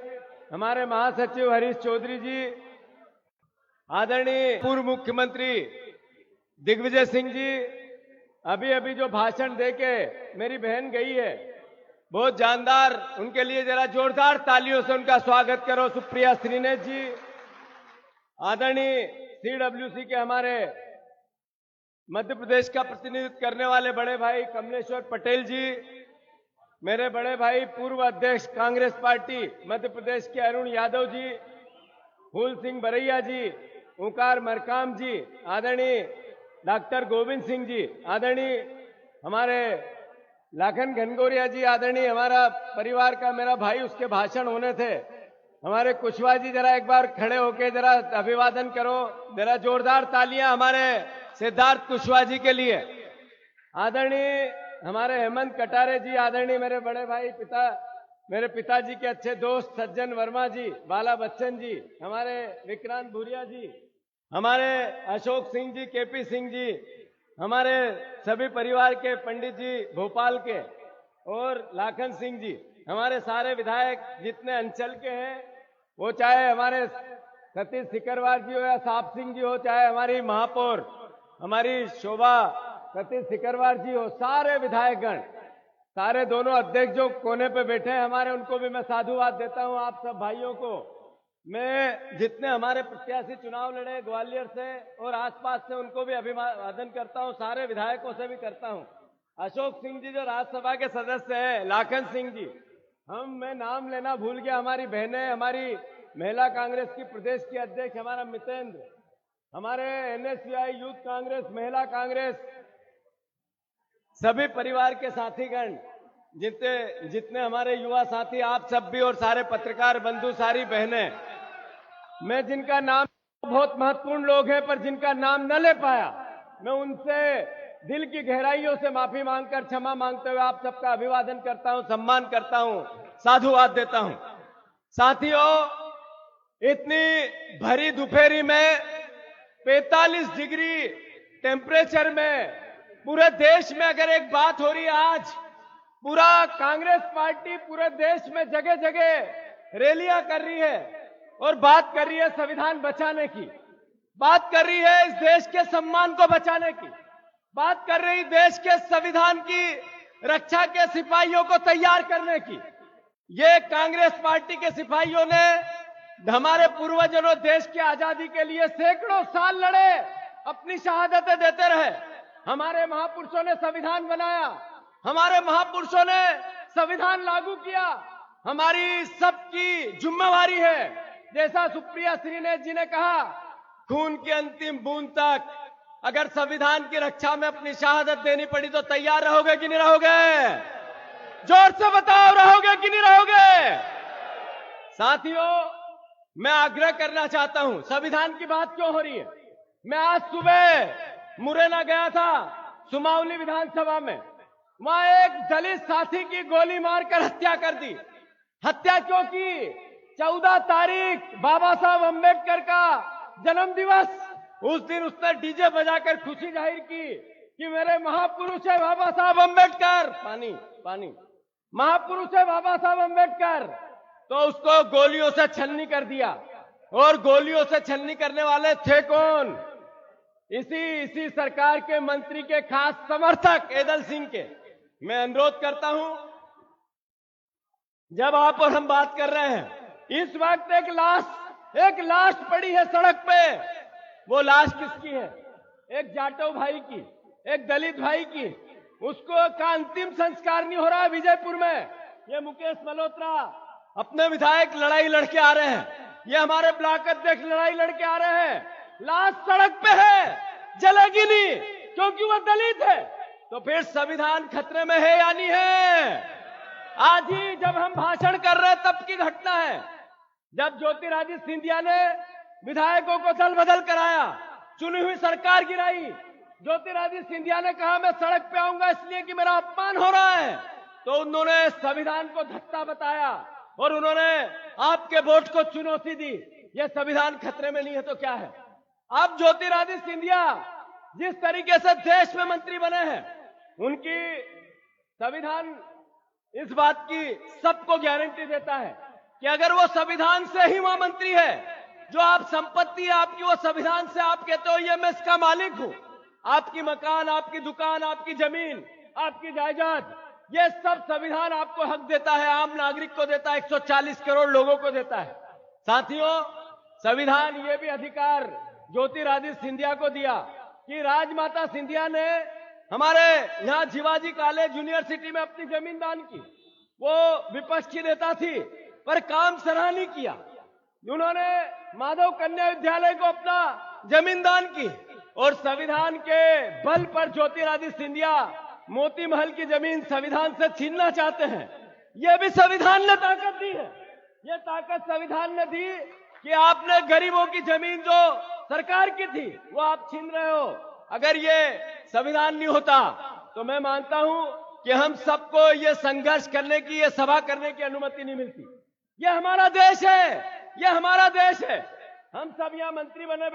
D: हमारे महासचिव हरीश चौधरी जी, आदरणीय पूर्व मुख्यमंत्री दिग्विजय सिंह जी, अभी अभी जो भाषण देके मेरी बहन गई है, बहुत जानदार, उनके लिए जरा जोरदार तालियों से उनका स्वागत करो। सुप्रिया श्रीनेश जी, आदरणीय सीडब्ल्यूसी के हमारे मध्य प्रदेश का प्रतिनिधित्व करने वाले बड़े भाई कमलेश्वर पटेल जी, मेरे बड़े भाई पूर्व अध्यक्ष कांग्रेस पार्टी मध्य प्रदेश के अरुण यादव जी, फूल सिंह बरैया जी, ओंकार मरकाम जी, आदरणीय डॉक्टर गोविंद सिंह जी, आदरणीय हमारे लाखन घनगोरिया जी, आदरणीय हमारा परिवार का मेरा भाई, उसके भाषण होने थे, हमारे कुशवाहा जी, जरा एक बार खड़े होके जरा अभिवादन करो, जरा जोरदार तालियां हमारे सिद्धार्थ कुशवाहा जी के लिए। आदरणीय
K: हमारे हेमंत कटारे जी, आदरणीय मेरे बड़े भाई मेरे पिताजी के अच्छे दोस्त सज्जन वर्मा जी, बाला बच्चन जी, हमारे विक्रांत भूरिया जी, हमारे अशोक सिंह जी, केपी सिंह जी, हमारे सभी परिवार के पंडित जी भोपाल के, और लाखन सिंह जी, हमारे सारे विधायक जितने अंचल के हैं, वो चाहे हमारे सतीश सिकरवार जी हो या साहब सिंह जी हो, चाहे हमारी महापौर हमारी शोभा सतीश सिकरवार जी हो, सारे विधायकगण, सारे दोनों अध्यक्ष जो कोने पे बैठे हैं हमारे, उनको भी मैं साधुवाद देता हूं। आप सब भाइयों को मैं, जितने हमारे प्रत्याशी चुनाव लड़े ग्वालियर से और आसपास से, उनको भी अभिवादन करता हूं, सारे विधायकों से भी करता हूं। अशोक सिंह जी जो राज्यसभा के सदस्य हैं, लाखन सिंह जी, मैं नाम लेना भूल गया, हमारी बहनें, हमारी महिला कांग्रेस की प्रदेश की अध्यक्ष हमारा मितेंद्र, हमारे NSCI यूथ कांग्रेस, महिला कांग्रेस, सभी परिवार के साथीगण, जितने हमारे युवा साथी, आप सब भी, और सारे पत्रकार बंधु, सारी बहनें, मैं जिनका नाम, बहुत महत्वपूर्ण लोग हैं पर जिनका नाम न ले पाया, मैं उनसे दिल की गहराइयों से माफी मांगकर, क्षमा मांगते हुए आप सबका अभिवादन करता हूं, सम्मान करता हूं, साधुवाद देता हूं। साथियों, इतनी भरी दोपहरी में 45 डिग्री टेम्परेचर में पूरे देश में अगर एक बात हो रही है, आज पूरा कांग्रेस पार्टी पूरे देश में जगह जगह रैलियां कर रही है और बात कर रही है संविधान बचाने की, बात कर रही है इस देश के सम्मान को बचाने की, बात कर रही देश के संविधान की रक्षा के सिपाहियों को तैयार करने की। ये कांग्रेस पार्टी के सिपाहियों ने हमारे पूर्वजों देश की आजादी के लिए सैकड़ों साल लड़े, अपनी शहादतें देते रहे। हमारे महापुरुषों ने संविधान बनाया, हमारे महापुरुषों ने संविधान लागू किया, हमारी सबकी जिम्मेवारी है। जैसा सुप्रिया श्रीनेत जी ने कहा, खून की अंतिम बूंद तक अगर संविधान की रक्षा में अपनी शहादत देनी पड़ी तो तैयार रहोगे कि नहीं रहोगे? जोर से बताओ, रहोगे कि नहीं रहोगे? साथियों, मैं आग्रह करना चाहता हूं, संविधान की बात क्यों हो रही है? मैं आज सुबह मुरैना गया था, सुमावली विधानसभा में, वहां एक दलित साथी की गोली मारकर हत्या कर दी। हत्या क्यों की? 14 तारीख बाबा साहब अंबेडकर का जन्म दिवस, उस दिन उसने डीजे बजाकर खुशी जाहिर की कि मेरे महापुरुष है बाबा साहब अंबेडकर, पानी महापुरुष है बाबा साहब अंबेडकर। तो उसको गोलियों से छलनी कर दिया, और गोलियों से छलनी करने वाले थे कौन? इसी सरकार के मंत्री के खास समर्थक एदल सिंह के। मैं अनुरोध करता हूं, जब आप और हम बात कर रहे हैं, इस वक्त एक लाश पड़ी है सड़क पे। वो लाश किसकी है? एक जाटव भाई की, एक दलित भाई की। उसको का अंतिम संस्कार नहीं हो रहा है विजयपुर में। ये मुकेश मल्होत्रा अपने विधायक लड़ाई लड़के आ रहे हैं, ये हमारे ब्लॉक अध्यक्ष लड़ाई लड़के आ रहे हैं, लाश सड़क पे है, जलेगी नहीं क्योंकि वो दलित है। तो फिर संविधान खतरे में है या नहीं है? आज ही जब हम भाषण कर रहे हैं तब की घटना है, जब ज्योतिरादित्य सिंधिया ने विधायकों को दल बदल कराया, चुनी हुई सरकार गिराई। ज्योतिरादित्य सिंधिया ने कहा मैं सड़क पे आऊंगा इसलिए कि मेरा अपमान हो रहा है, तो उन्होंने संविधान को धत्ता बताया और उन्होंने आपके वोट को चुनौती दी। यह संविधान खतरे में नहीं है तो क्या है? अब ज्योतिरादित्य सिंधिया जिस तरीके से देश में मंत्री बने हैं, उनकी संविधान इस बात की सबको गारंटी देता है कि अगर वो संविधान से ही वहां मंत्री है, जो आप संपत्ति है आपकी, वो संविधान से आप कहते हो ये मैं इसका मालिक हूं, आपकी मकान, आपकी दुकान, आपकी जमीन, आपकी जायदाद, ये सब संविधान आपको हक देता है, आम नागरिक को देता है, 140 करोड़ लोगों को देता है। साथियों, संविधान ये भी अधिकार ज्योतिरादित्य सिंधिया को दिया कि राजमाता सिंधिया ने हमारे यहां शिवाजी कॉलेज यूनिवर्सिटी में अपनी जमीन दान की। वो विपक्ष की नेता थी पर काम सराहनीय किया। उन्होंने माधव कन्या विद्यालय को अपना जमीन दान की, और संविधान के बल पर ज्योतिरादित्य सिंधिया मोती महल की जमीन संविधान से छीनना चाहते हैं। यह भी संविधान ने ताकत दी है। यह ताकत संविधान ने दी कि आपने गरीबों की जमीन जो सरकार की थी वो आप छीन रहे हो। अगर ये संविधान नहीं होता तो मैं मानता हूं कि हम सबको ये संघर्ष करने की, ये सभा करने की अनुमति नहीं मिलती। ये हमारा देश है, ये हमारा देश है। हम सब यहाँ मंत्री बने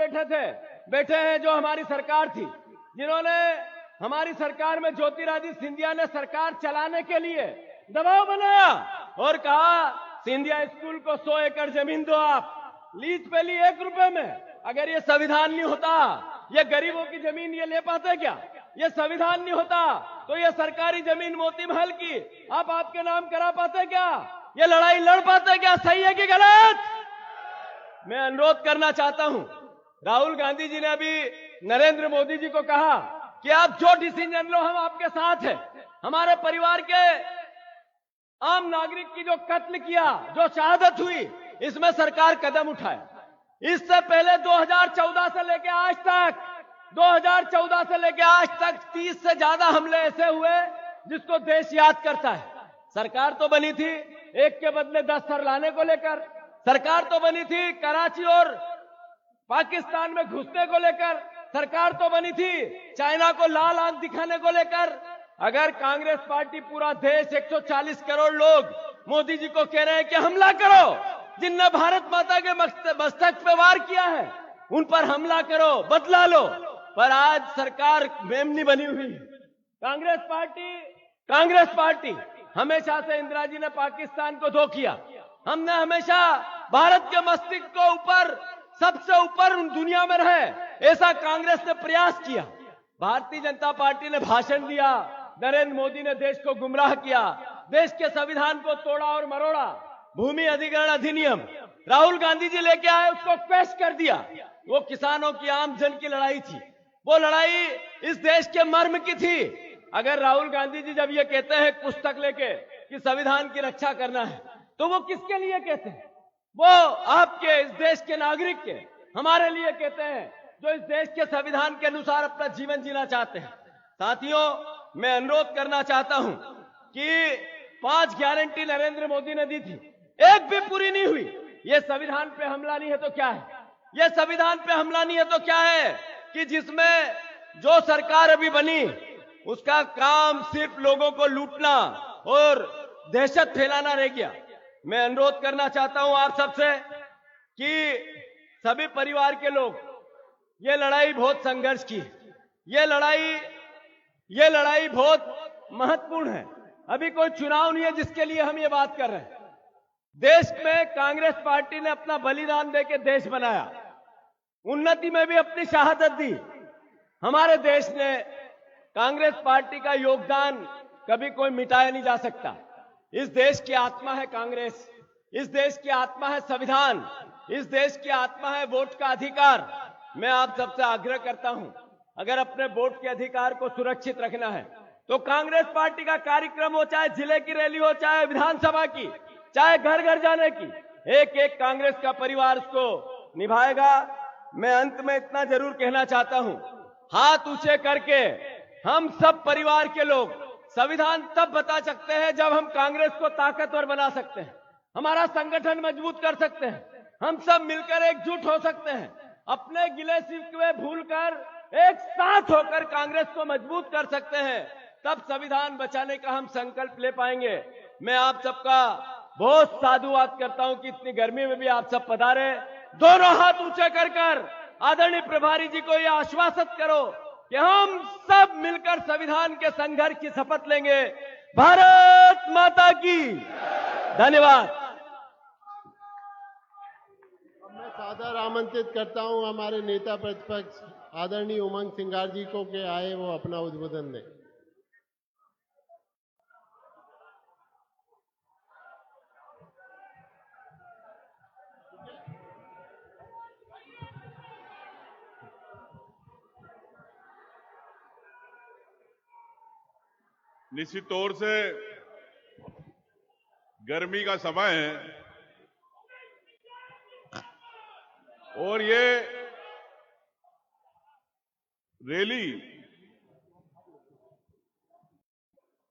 K: बैठे हैं जो हमारी सरकार थी, जिन्होंने हमारी सरकार में ज्योतिरादित्य सिंधिया ने सरकार चलाने के लिए दबाव बनाया और कहा सिंधिया स्कूल को 100 एकड़ जमीन दो, आप लीज पे ली 1 रुपए में। अगर ये संविधान नहीं होता, ये गरीबों की जमीन ये ले पाते क्या? ये संविधान नहीं होता तो ये सरकारी जमीन मोती महल की आप आपके नाम करा पाते क्या? ये लड़ाई लड़ पाते क्या? सही है कि गलत? मैं अनुरोध करना चाहता हूं, राहुल गांधी जी ने अभी नरेंद्र मोदी जी को कहा कि आप जो डिसीजन लो हम आपके साथ हैं। हमारे परिवार के आम नागरिक की जो कत्ल किया, जो शहादत हुई, इसमें सरकार कदम उठाए। इससे पहले 2014 से लेकर आज तक 30 से ज्यादा हमले ऐसे हुए जिसको देश याद करता है। सरकार तो बनी थी एक के बदले 10 सर लाने को लेकर, सरकार तो बनी थी कराची और पाकिस्तान में घुसने को लेकर, सरकार तो बनी थी चाइना को लाल आंख दिखाने को लेकर। अगर कांग्रेस पार्टी, पूरा देश 140 करोड़ लोग मोदी जी को कह रहे हैं कि हमला करो, जिनने भारत माता के मस्तक पे वार किया है उन पर हमला करो, बदला लो, पर आज सरकार मेमनी बनी हुई है। कांग्रेस पार्टी हमेशा से, इंदिरा जी ने पाकिस्तान को धो किया, हमने हमेशा भारत के मस्तिष्क को ऊपर, सबसे ऊपर दुनिया में रहे, ऐसा कांग्रेस ने प्रयास किया। भारतीय जनता पार्टी ने भाषण दिया, नरेंद्र मोदी ने देश को गुमराह किया, देश के संविधान को तोड़ा और मरोड़ा। भूमि अधिग्रहण अधिनियम राहुल गांधी जी लेके आए, उसको पेश कर दिया। वो किसानों की, आम जन की लड़ाई थी, वो लड़ाई इस देश के मर्म की थी। अगर राहुल गांधी जी जब ये कहते हैं पुस्तक लेके कि संविधान की रक्षा करना है, तो वो किसके लिए कहते हैं? वो आपके, इस देश के नागरिक के, हमारे लिए कहते हैं जो इस देश के संविधान के अनुसार अपना जीवन जीना चाहते हैं। साथियों, मैं अनुरोध करना चाहता हूं कि 5 गारंटी नरेंद्र मोदी ने दी थी, एक भी पूरी नहीं हुई। ये संविधान पे हमला नहीं है तो क्या है? ये संविधान पे हमला नहीं है तो क्या है कि जिसमें जो सरकार अभी बनी उसका काम सिर्फ लोगों को लूटना और दहशत फैलाना रह गया। मैं अनुरोध करना चाहता हूं आप सबसे कि सभी परिवार के लोग, ये लड़ाई बहुत संघर्ष की, ये लड़ाई बहुत महत्वपूर्ण है। अभी कोई चुनाव नहीं है जिसके लिए हम ये बात कर रहे हैं। देश में कांग्रेस पार्टी ने अपना बलिदान देके देश बनाया, उन्नति में भी अपनी शहादत दी। हमारे देश ने कांग्रेस पार्टी का योगदान कभी कोई मिटाया नहीं जा सकता। इस देश की आत्मा है कांग्रेस, इस देश की आत्मा है संविधान, इस देश की आत्मा है वोट का अधिकार। मैं आप सबसे आग्रह करता हूं, अगर अपने वोट के अधिकार को सुरक्षित रखना है तो कांग्रेस पार्टी का कार्यक्रम हो, चाहे जिले की रैली हो, चाहे विधानसभा की, चाहे घर घर जाने की, एक एक कांग्रेस का परिवार उसको निभाएगा। मैं अंत में इतना जरूर कहना चाहता हूं, हाथ ऊंचे करके हम सब परिवार के लोग संविधान तब बता सकते हैं जब हम कांग्रेस को ताकतवर बना सकते हैं, हमारा संगठन मजबूत कर सकते हैं, हम सब मिलकर एकजुट हो सकते हैं, अपने गिले शिकवे भूलकर एक साथ होकर कांग्रेस को मजबूत कर सकते हैं, तब संविधान बचाने का हम संकल्प ले पाएंगे। मैं आप सबका बहुत साधुवाद करता हूं कि इतनी गर्मी में भी आप सब पधारे। दोनों हाथ ऊंचे कर आदरणीय प्रभारी जी को यह आश्वासित करो कि हम सब मिलकर संविधान के संघर्ष की शपथ लेंगे। भारत माता की धन्यवाद।
B: मैं सादर आमंत्रित करता हूं हमारे नेता प्रतिपक्ष आदरणीय उमंग सिंगार जी को कि आए वो अपना उद्बोधन दें।
G: निश्चित तौर से गर्मी का समय है और ये रैली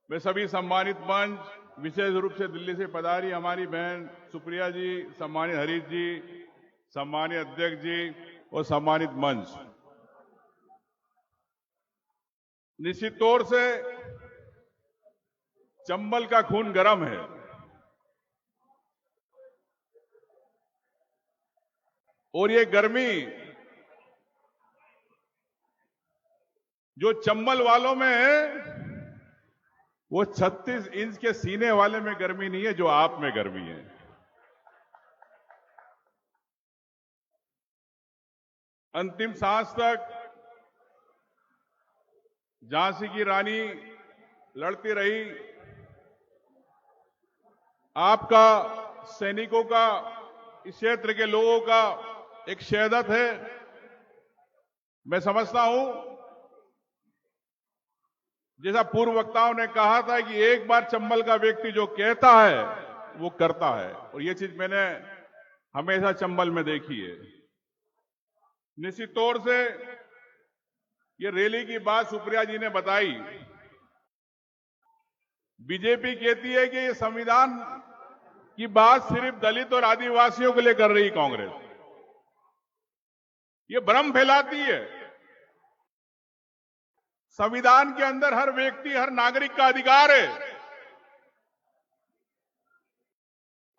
G: में सभी सम्मानित मंच, विशेष रूप से दिल्ली से पधारी हमारी बहन सुप्रिया जी, सम्मानित हरीश जी, सम्मानित अध्यक्ष जी और सम्मानित मंच, निश्चित तौर से चंबल का खून गर्म है। और ये गर्मी जो चंबल वालों में है, वो 36 इंच के सीने वाले में गर्मी नहीं है, जो आप में गर्मी है। अंतिम सांस तक झांसी की रानी लड़ती रही। आपका, सैनिकों का, इस क्षेत्र के लोगों का एक शहादत है। मैं समझता हूं, जैसा पूर्व वक्ताओं ने कहा था कि एक बार चंबल का व्यक्ति जो कहता है वो करता है, और ये चीज मैंने हमेशा चंबल में देखी है। निश्चित तौर से ये रैली की बात सुप्रिया जी ने बताई। बीजेपी कहती है कि ये संविधान की बात सिर्फ दलित और आदिवासियों के लिए कर रही कांग्रेस, ये भ्रम फैलाती है। संविधान के अंदर हर व्यक्ति, हर नागरिक का अधिकार है।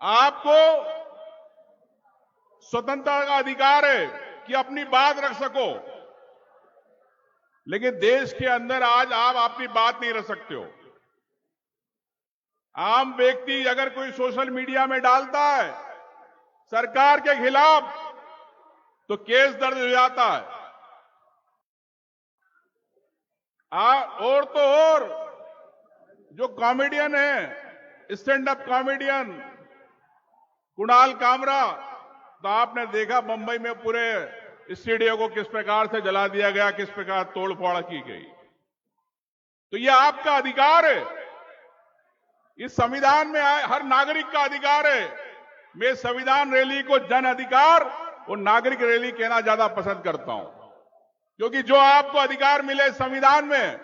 G: आपको स्वतंत्रता का अधिकार है कि अपनी बात रख सको, लेकिन देश के अंदर आज आप अपनी बात नहीं रख सकते हो। आम व्यक्ति अगर कोई सोशल मीडिया में डालता है सरकार के खिलाफ, तो केस दर्ज हो जाता है। और तो और जो कॉमेडियन है, stand up comedian Kunal Kamra, तो आपने देखा मुंबई में पूरे स्टूडियो को किस प्रकार से जला दिया गया, किस प्रकार तोड़फोड़ की गई। तो यह आपका अधिकार है, इस संविधान में हर नागरिक का अधिकार है। मैं संविधान रैली को जन अधिकार और नागरिक रैली कहना ज्यादा पसंद करता हूं, क्योंकि जो आपको अधिकार मिले संविधान में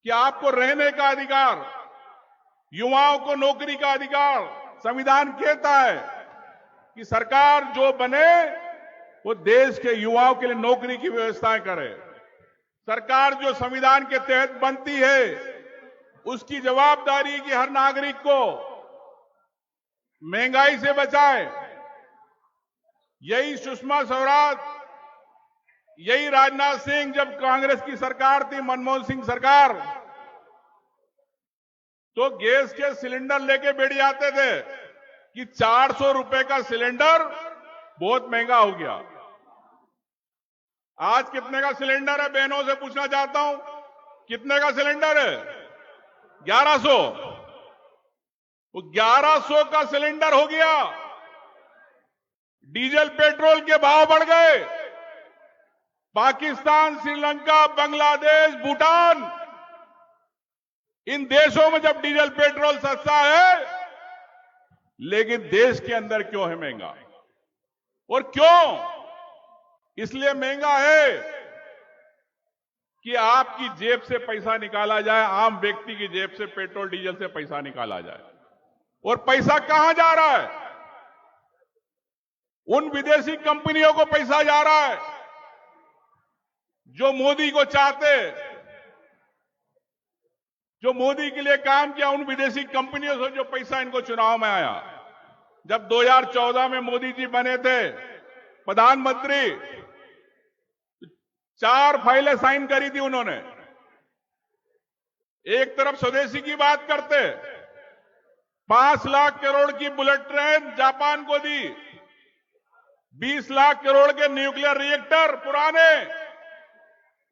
G: कि आपको रहने का अधिकार, युवाओं को नौकरी का अधिकार, संविधान कहता है कि सरकार जो बने वो देश के युवाओं के लिए नौकरी की व्यवस्थाएं करे। सरकार जो संविधान के तहत बनती है उसकी जवाबदारी कि हर नागरिक को महंगाई से बचाए। यही सुषमा स्वराज, यही राजनाथ सिंह, जब कांग्रेस की सरकार थी, मनमोहन सिंह सरकार, तो गैस के सिलेंडर लेके बैठ जाते थे कि 400 रुपए का सिलेंडर बहुत महंगा हो गया। आज कितने का सिलेंडर है? बहनों से पूछना चाहता हूं, कितने का सिलेंडर है? 1100। वो 1100 का सिलेंडर हो गया। डीजल पेट्रोल के भाव बढ़ गए। पाकिस्तान, श्रीलंका, बांग्लादेश, भूटान, इन देशों में जब डीजल पेट्रोल सस्ता है, लेकिन देश के अंदर क्यों है महंगा? और क्यों इसलिए महंगा है कि आपकी जेब से पैसा निकाला जाए, आम व्यक्ति की जेब से पेट्रोल डीजल से पैसा निकाला जाए। और पैसा कहां जा रहा है? उन विदेशी कंपनियों को पैसा जा रहा है जो मोदी को चाहते, जो मोदी के लिए काम किया। उन विदेशी कंपनियों से जो पैसा इनको चुनाव में आया। जब 2014 में मोदी जी बने थे प्रधानमंत्री, 4 फाइलें साइन करी थी उन्होंने। एक तरफ स्वदेशी की बात करते, 5 लाख करोड़ की बुलेट ट्रेन जापान को दी, 20 लाख करोड़ के न्यूक्लियर रिएक्टर पुराने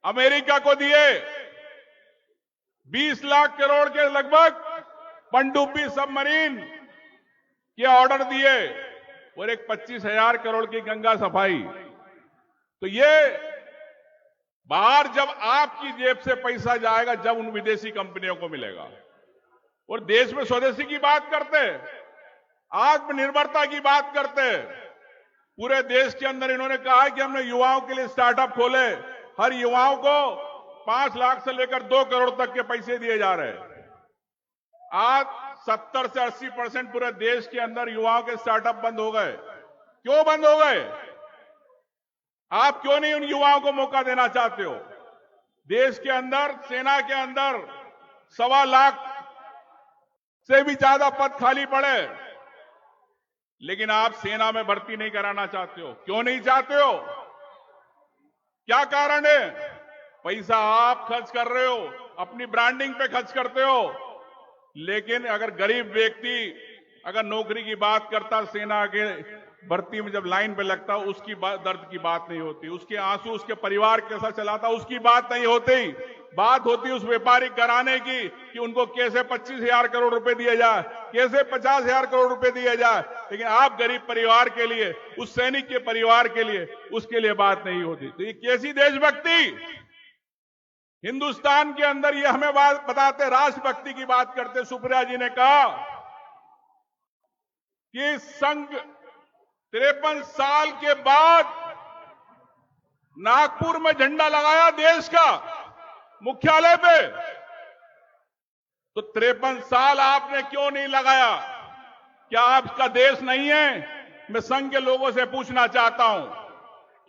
G: अमेरिका को दिए, 20 लाख करोड़ के लगभग पनडुब्बी सबमरीन के ऑर्डर दिए, और एक 25,000 करोड़ की गंगा सफाई। तो ये बाहर जब आपकी जेब से पैसा जाएगा, जब उन विदेशी कंपनियों को मिलेगा। और देश में स्वदेशी की बात करते, आत्मनिर्भरता की बात करते। पूरे देश के अंदर इन्होंने कहा है कि हमने युवाओं के लिए स्टार्टअप खोले, हर युवाओं को 5 लाख से लेकर 2 करोड़ तक के पैसे दिए जा रहे हैं। आज 70 से 80% पूरे देश के अंदर युवाओं के स्टार्टअप बंद हो गए। क्यों बंद हो गए? आप क्यों नहीं उन युवाओं को मौका देना चाहते हो? देश के अंदर, सेना के अंदर 1.25 लाख से भी ज्यादा पद खाली पड़े, लेकिन आप सेना में भर्ती नहीं कराना चाहते हो। क्यों नहीं चाहते हो? क्या कारण है? पैसा आप खर्च कर रहे हो, अपनी ब्रांडिंग पे खर्च करते हो, लेकिन अगर गरीब व्यक्ति अगर नौकरी की बात करता, सेना के भर्ती में जब लाइन पे लगता, उसकी दर्द की बात नहीं होती, उसके आंसू, उसके परिवार कैसा चलाता, उसकी बात नहीं होती। बात होती उस व्यापारिक घराने की कि उनको कैसे 25,000 करोड़ रुपए दिए जाए, कैसे 50,000 करोड़ रुपए दिए जाए, लेकिन आप गरीब परिवार के लिए, उस सैनिक के परिवार के लिए, उसके लिए बात नहीं होती। तो ये कैसी देशभक्ति? हिंदुस्तान के अंदर ये हमें बात बताते, राष्ट्रभक्ति की बात करते। सुप्रिया जी ने कहा कि संघ 53 साल के बाद नागपुर में झंडा लगाया देश का मुख्यालय पे, तो 53 साल आपने क्यों नहीं लगाया? क्या आपका देश नहीं है? मैं संघ के लोगों से पूछना चाहता हूं,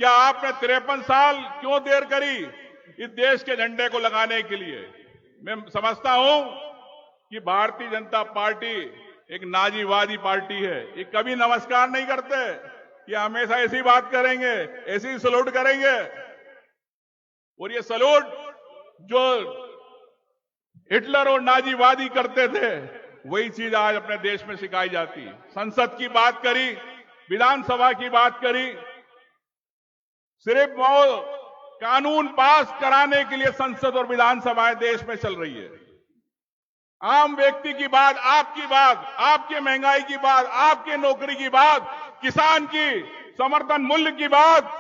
G: क्या आपने 53 साल क्यों देर करी इस देश के झंडे को लगाने के लिए? मैं समझता हूं कि भारतीय जनता पार्टी एक नाजीवादी पार्टी है। ये कभी नमस्कार नहीं करते, ये हमेशा ऐसी बात करेंगे, ऐसी सलूट करेंगे। और ये सलूट जो हिटलर और नाजीवादी करते थे, वही चीज आज अपने देश में सिखाई जाती है। संसद की बात करी, विधानसभा की बात करी, सिर्फ वो कानून पास कराने के लिए संसद और विधानसभाएं देश में चल रही है। आम व्यक्ति की बात, आपकी बात, आपके महंगाई की बात, आपके नौकरी की बात, किसान की समर्थन मूल्य की बात,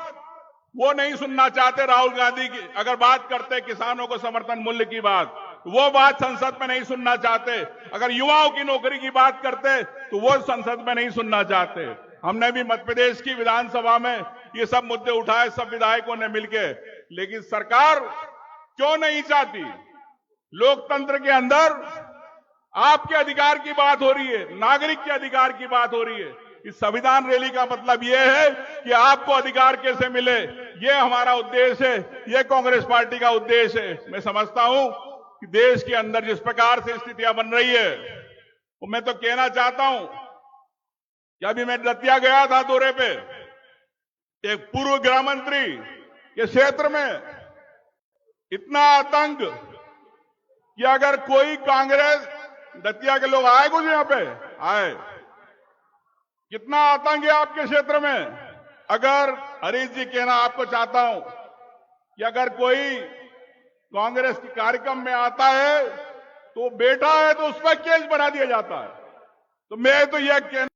G: वो नहीं सुनना चाहते। राहुल गांधी की अगर बात करते किसानों को समर्थन मूल्य की बात, वो बात संसद में नहीं सुनना चाहते। अगर युवाओं की नौकरी की बात करते तो वो संसद में नहीं सुनना चाहते। हमने भी मध्य प्रदेश की विधानसभा में ये सब मुद्दे उठाए, सब विधायकों ने मिलकर, लेकिन सरकार क्यों नहीं चाहती? लोकतंत्र के अंदर आपके अधिकार की बात हो रही है, नागरिक के अधिकार की बात हो रही है। इस संविधान रैली का मतलब यह है कि आपको अधिकार कैसे मिले, यह हमारा उद्देश्य है, यह कांग्रेस पार्टी का उद्देश्य है। मैं समझता हूं कि देश के अंदर जिस प्रकार से स्थितियां बन रही है, वो मैं तो कहना चाहता हूं कि अभी मैं दतिया गया था दौरे पे, एक पूर्व गृह मंत्री के क्षेत्र में इतना आतंक कि अगर कोई कांग्रेस, दतिया के लोग आए कुछ यहां पे आए, कितना आतंक है आपके क्षेत्र में। अगर हरीश जी कहना आपको चाहता हूं कि अगर कोई कांग्रेस के कार्यक्रम में आता है तो बेटा है तो उस पर केस बना दिया जाता है। तो मैं तो यह कहना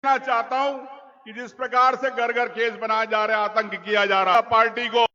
G: चाहता हूं कि जिस प्रकार से घर घर केस बनाया जा रहा है, आतंक किया जा रहा है, पार्टी को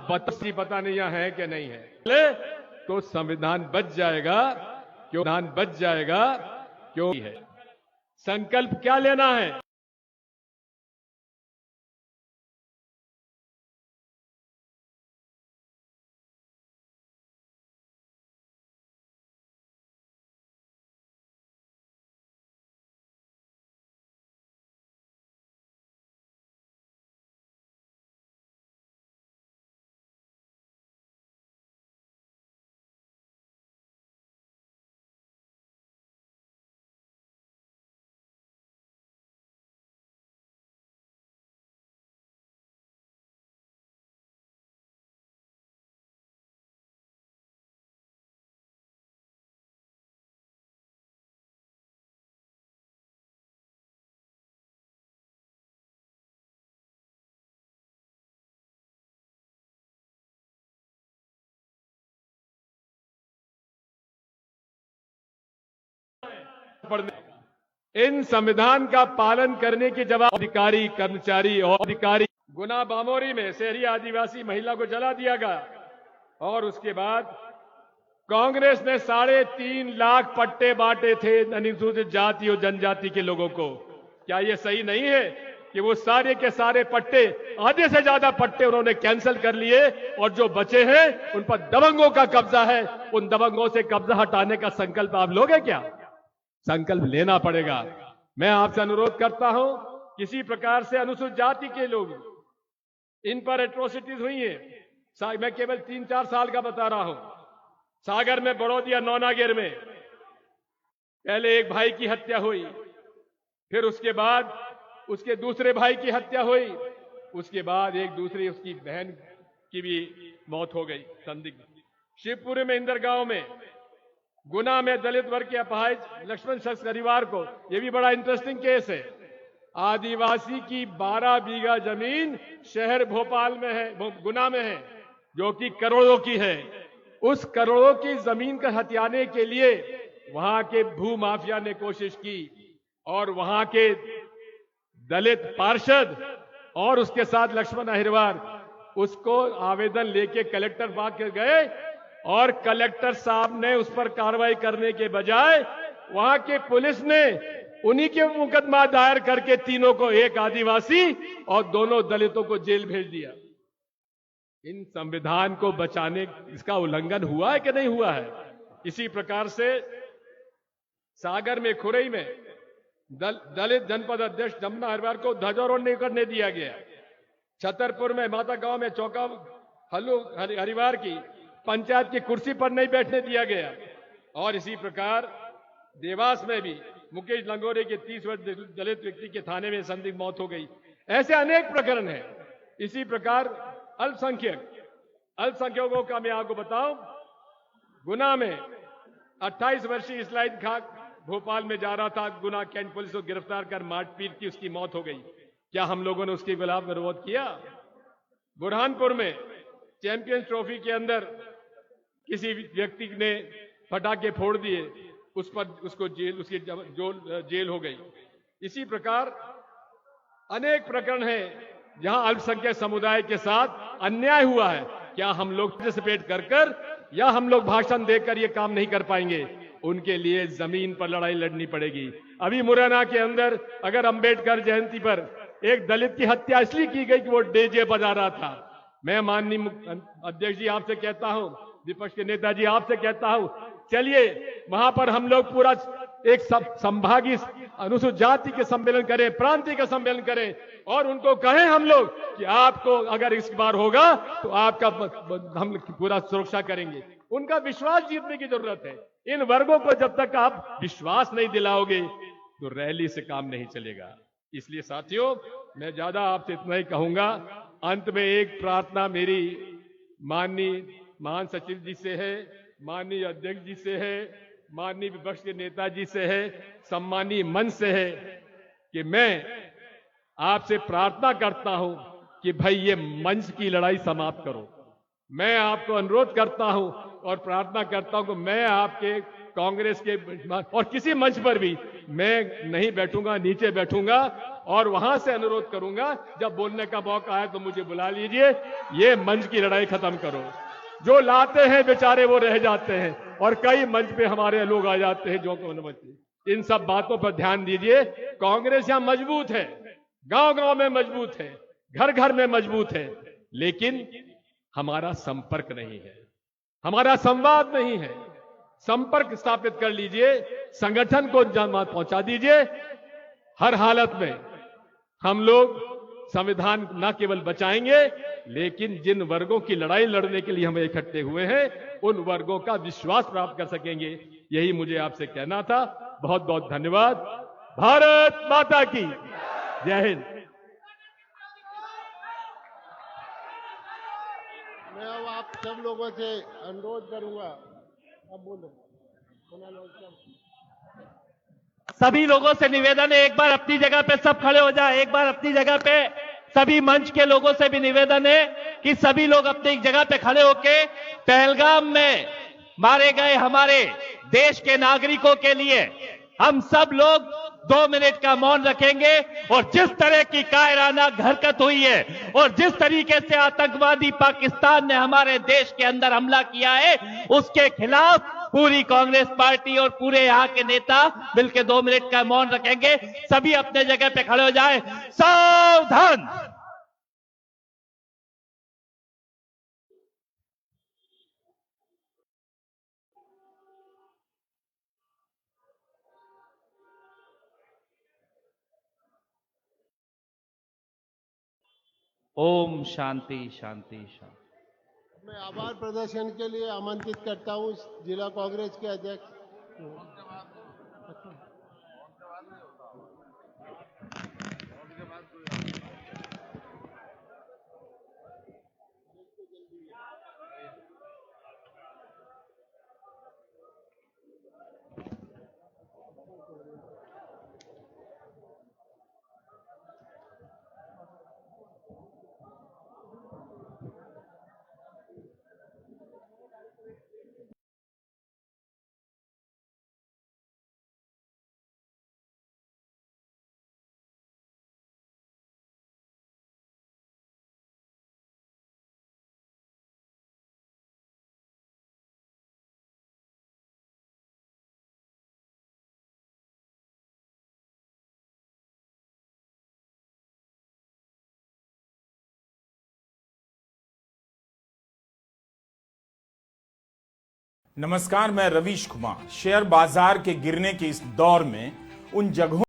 L: अब बतासी पता नहीं यहाँ है कि नहीं है, तो संविधान बच जाएगा। क्यों संविधान बच जाएगा? क्यों है? संकल्प क्या लेना है? इन संविधान का पालन करने की जवाब अधिकारी, कर्मचारी और अधिकारी। गुना बामोरी में शहरी आदिवासी महिला को जला दिया गया और उसके बाद कांग्रेस ने 3.5 लाख पट्टे बांटे थे अनुसूचित जाति और जनजाति के लोगों को। क्या यह सही नहीं है कि वो सारे के सारे पट्टे, आधे से ज्यादा पट्टे उन्होंने कैंसिल कर लिए और जो बचे हैं उन पर दबंगों का कब्जा है। उन दबंगों से कब्जा हटाने का संकल्प आप लोगे क्या? संकल्प लेना पड़ेगा। मैं आपसे अनुरोध करता हूं, किसी प्रकार से अनुसूचित जाति के लोग, इन पर एट्रोसिटीज हुई है। मैं केवल 3-4 साल का बता रहा हूं। सागर में, बड़ौदिया, नौनागिर में पहले एक भाई की हत्या हुई, फिर उसके बाद उसके दूसरे भाई की हत्या हुई, उसके बाद एक दूसरी उसकी बहन की भी मौत हो गई संदिग्ध। शिवपुरी में, इंदरगांव में, गुना में दलित वर्ग के अपाहिज लक्ष्मण शख्स परिवार को, यह भी बड़ा इंटरेस्टिंग केस है। आदिवासी की 12 बीघा जमीन शहर भोपाल में है, गुना में है, जो कि करोड़ों की है। उस करोड़ों की जमीन का हथियाने के लिए वहां के भू माफिया ने कोशिश की और वहां के दलित पार्षद और उसके साथ लक्ष्मण अहिरवार उसको आवेदन लेके कलेक्टर पास गए और कलेक्टर साहब ने उस पर कार्रवाई करने के बजाय वहां के पुलिस ने उन्हीं के मुकदमा दायर करके तीनों को, एक आदिवासी और दोनों दलितों को जेल भेज दिया। इन संविधान को बचाने, इसका उल्लंघन हुआ है कि नहीं हुआ है? इसी प्रकार से सागर में, खुरई में दलित जनपद अध्यक्ष जमुना अहिरवार को ध्वजारोहण नहीं करने दिया गया। छतरपुर में, माता गांव में चौका हल्लू हरिवार की पंचायत की कुर्सी पर नहीं बैठने दिया गया। और इसी प्रकार देवास में भी मुकेश लंगोरे के 30 वर्ष दलित व्यक्ति के थाने में संदिग्ध मौत हो गई। ऐसे अनेक प्रकरण हैं। इसी प्रकार अल्पसंख्यकों का मैं आपको बताऊं, गुना में 28 वर्षीय इस्लाइद खाक भोपाल में जा रहा था, गुना कैंट पुलिस को गिरफ्तार कर मारपीट की, उसकी मौत हो गई। क्या हम लोगों ने उसके खिलाफ विरोध किया? बुरहानपुर में चैंपियंस ट्रॉफी के अंदर किसी व्यक्ति ने पटाखे फोड़ दिए, उस पर उसको जेल हो गई। इसी प्रकार अनेक प्रकरण हैं जहां अल्पसंख्यक समुदाय के साथ अन्याय हुआ है। क्या हम लोग पार्टिसिपेट कर या हम लोग भाषण देकर ये काम नहीं कर पाएंगे? उनके लिए जमीन पर लड़ाई लड़नी पड़ेगी। अभी मुरैना के अंदर अगर अंबेडकर जयंती पर एक दलित की हत्या इसलिए की गई कि वो डीजे बजा रहा था। मैं माननीय अध्यक्ष जी आपसे कहता हूं, विपक्ष के नेताजी आपसे कहता हूं, चलिए वहां पर हम लोग पूरा एक संभागीय अनुसूचित जाति के सम्मेलन करें, प्रांतीय का सम्मेलन करें और उनको कहें हम लोग कि आपको अगर इस बार होगा तो आपका हम पूरा सुरक्षा करेंगे। उनका विश्वास जीतने की जरूरत है। इन वर्गों को जब तक आप विश्वास नहीं दिलाओगे तो रैली से काम नहीं चलेगा। इसलिए साथियों, मैं ज्यादा आपसे इतना ही कहूंगा। अंत में एक प्रार्थना मेरी माननीय महान सचिव जी से है, माननीय अध्यक्ष जी से है, माननीय विपक्ष के नेताजी से है, सम्मानीय मंच से है कि मैं आपसे प्रार्थना करता हूं कि भाई ये मंच की लड़ाई समाप्त करो। मैं आपको अनुरोध करता हूं और प्रार्थना करता हूं कि मैं आपके कांग्रेस के और किसी मंच पर भी मैं नहीं बैठूंगा, नीचे बैठूंगा और वहां से अनुरोध करूंगा जब बोलने का मौका आए तो मुझे बुला लीजिए। ये मंच की लड़ाई खत्म करो। जो लाते हैं बेचारे वो रह जाते हैं और कई मंच पे हमारे लोग आ जाते हैं जो इन सब बातों पर ध्यान दीजिए। कांग्रेस यहां मजबूत है, गांव-गांव में मजबूत है, घर-घर में मजबूत है, लेकिन हमारा संपर्क नहीं है, हमारा संवाद नहीं है। संपर्क स्थापित कर लीजिए, संगठन को जानकारी पहुंचा दीजिए। हर हालत में हम लोग संविधान न केवल बचाएंगे, लेकिन जिन वर्गों की लड़ाई लड़ने के लिए हम इकट्ठे हुए हैं उन वर्गों का विश्वास प्राप्त कर सकेंगे। यही मुझे आपसे कहना था। बहुत बहुत धन्यवाद। भारत माता की जय हिंद।
B: मैं अब आप सब लोगों से अनुरोध करूंगा, अब बोलो।
D: सभी लोगों से निवेदन है, एक बार अपनी जगह पे सब खड़े हो जाए। एक बार अपनी जगह पे सभी मंच के लोगों से भी निवेदन है कि सभी लोग अपनी जगह पे खड़े होके पहलगाम में मारे गए हमारे देश के नागरिकों के लिए हम सब लोग 2 मिनट का मौन रखेंगे। और जिस तरह की कायराना हरकत हुई है और जिस तरीके से आतंकवादी पाकिस्तान ने हमारे देश के अंदर हमला किया है, उसके खिलाफ पूरी कांग्रेस पार्टी और पूरे यहां के नेता मिलकर 2 मिनट का मौन रखेंगे। सभी अपने जगह पे खड़े हो जाएं। सावधान। ओम शांति शांति शांति।
B: मैं आभार प्रदर्शन के लिए आमंत्रित करता हूं जिला कांग्रेस के अध्यक्ष।
M: नमस्कार, मैं रवीश कुमार। शेयर बाजार के गिरने के इस दौर में उन जगहों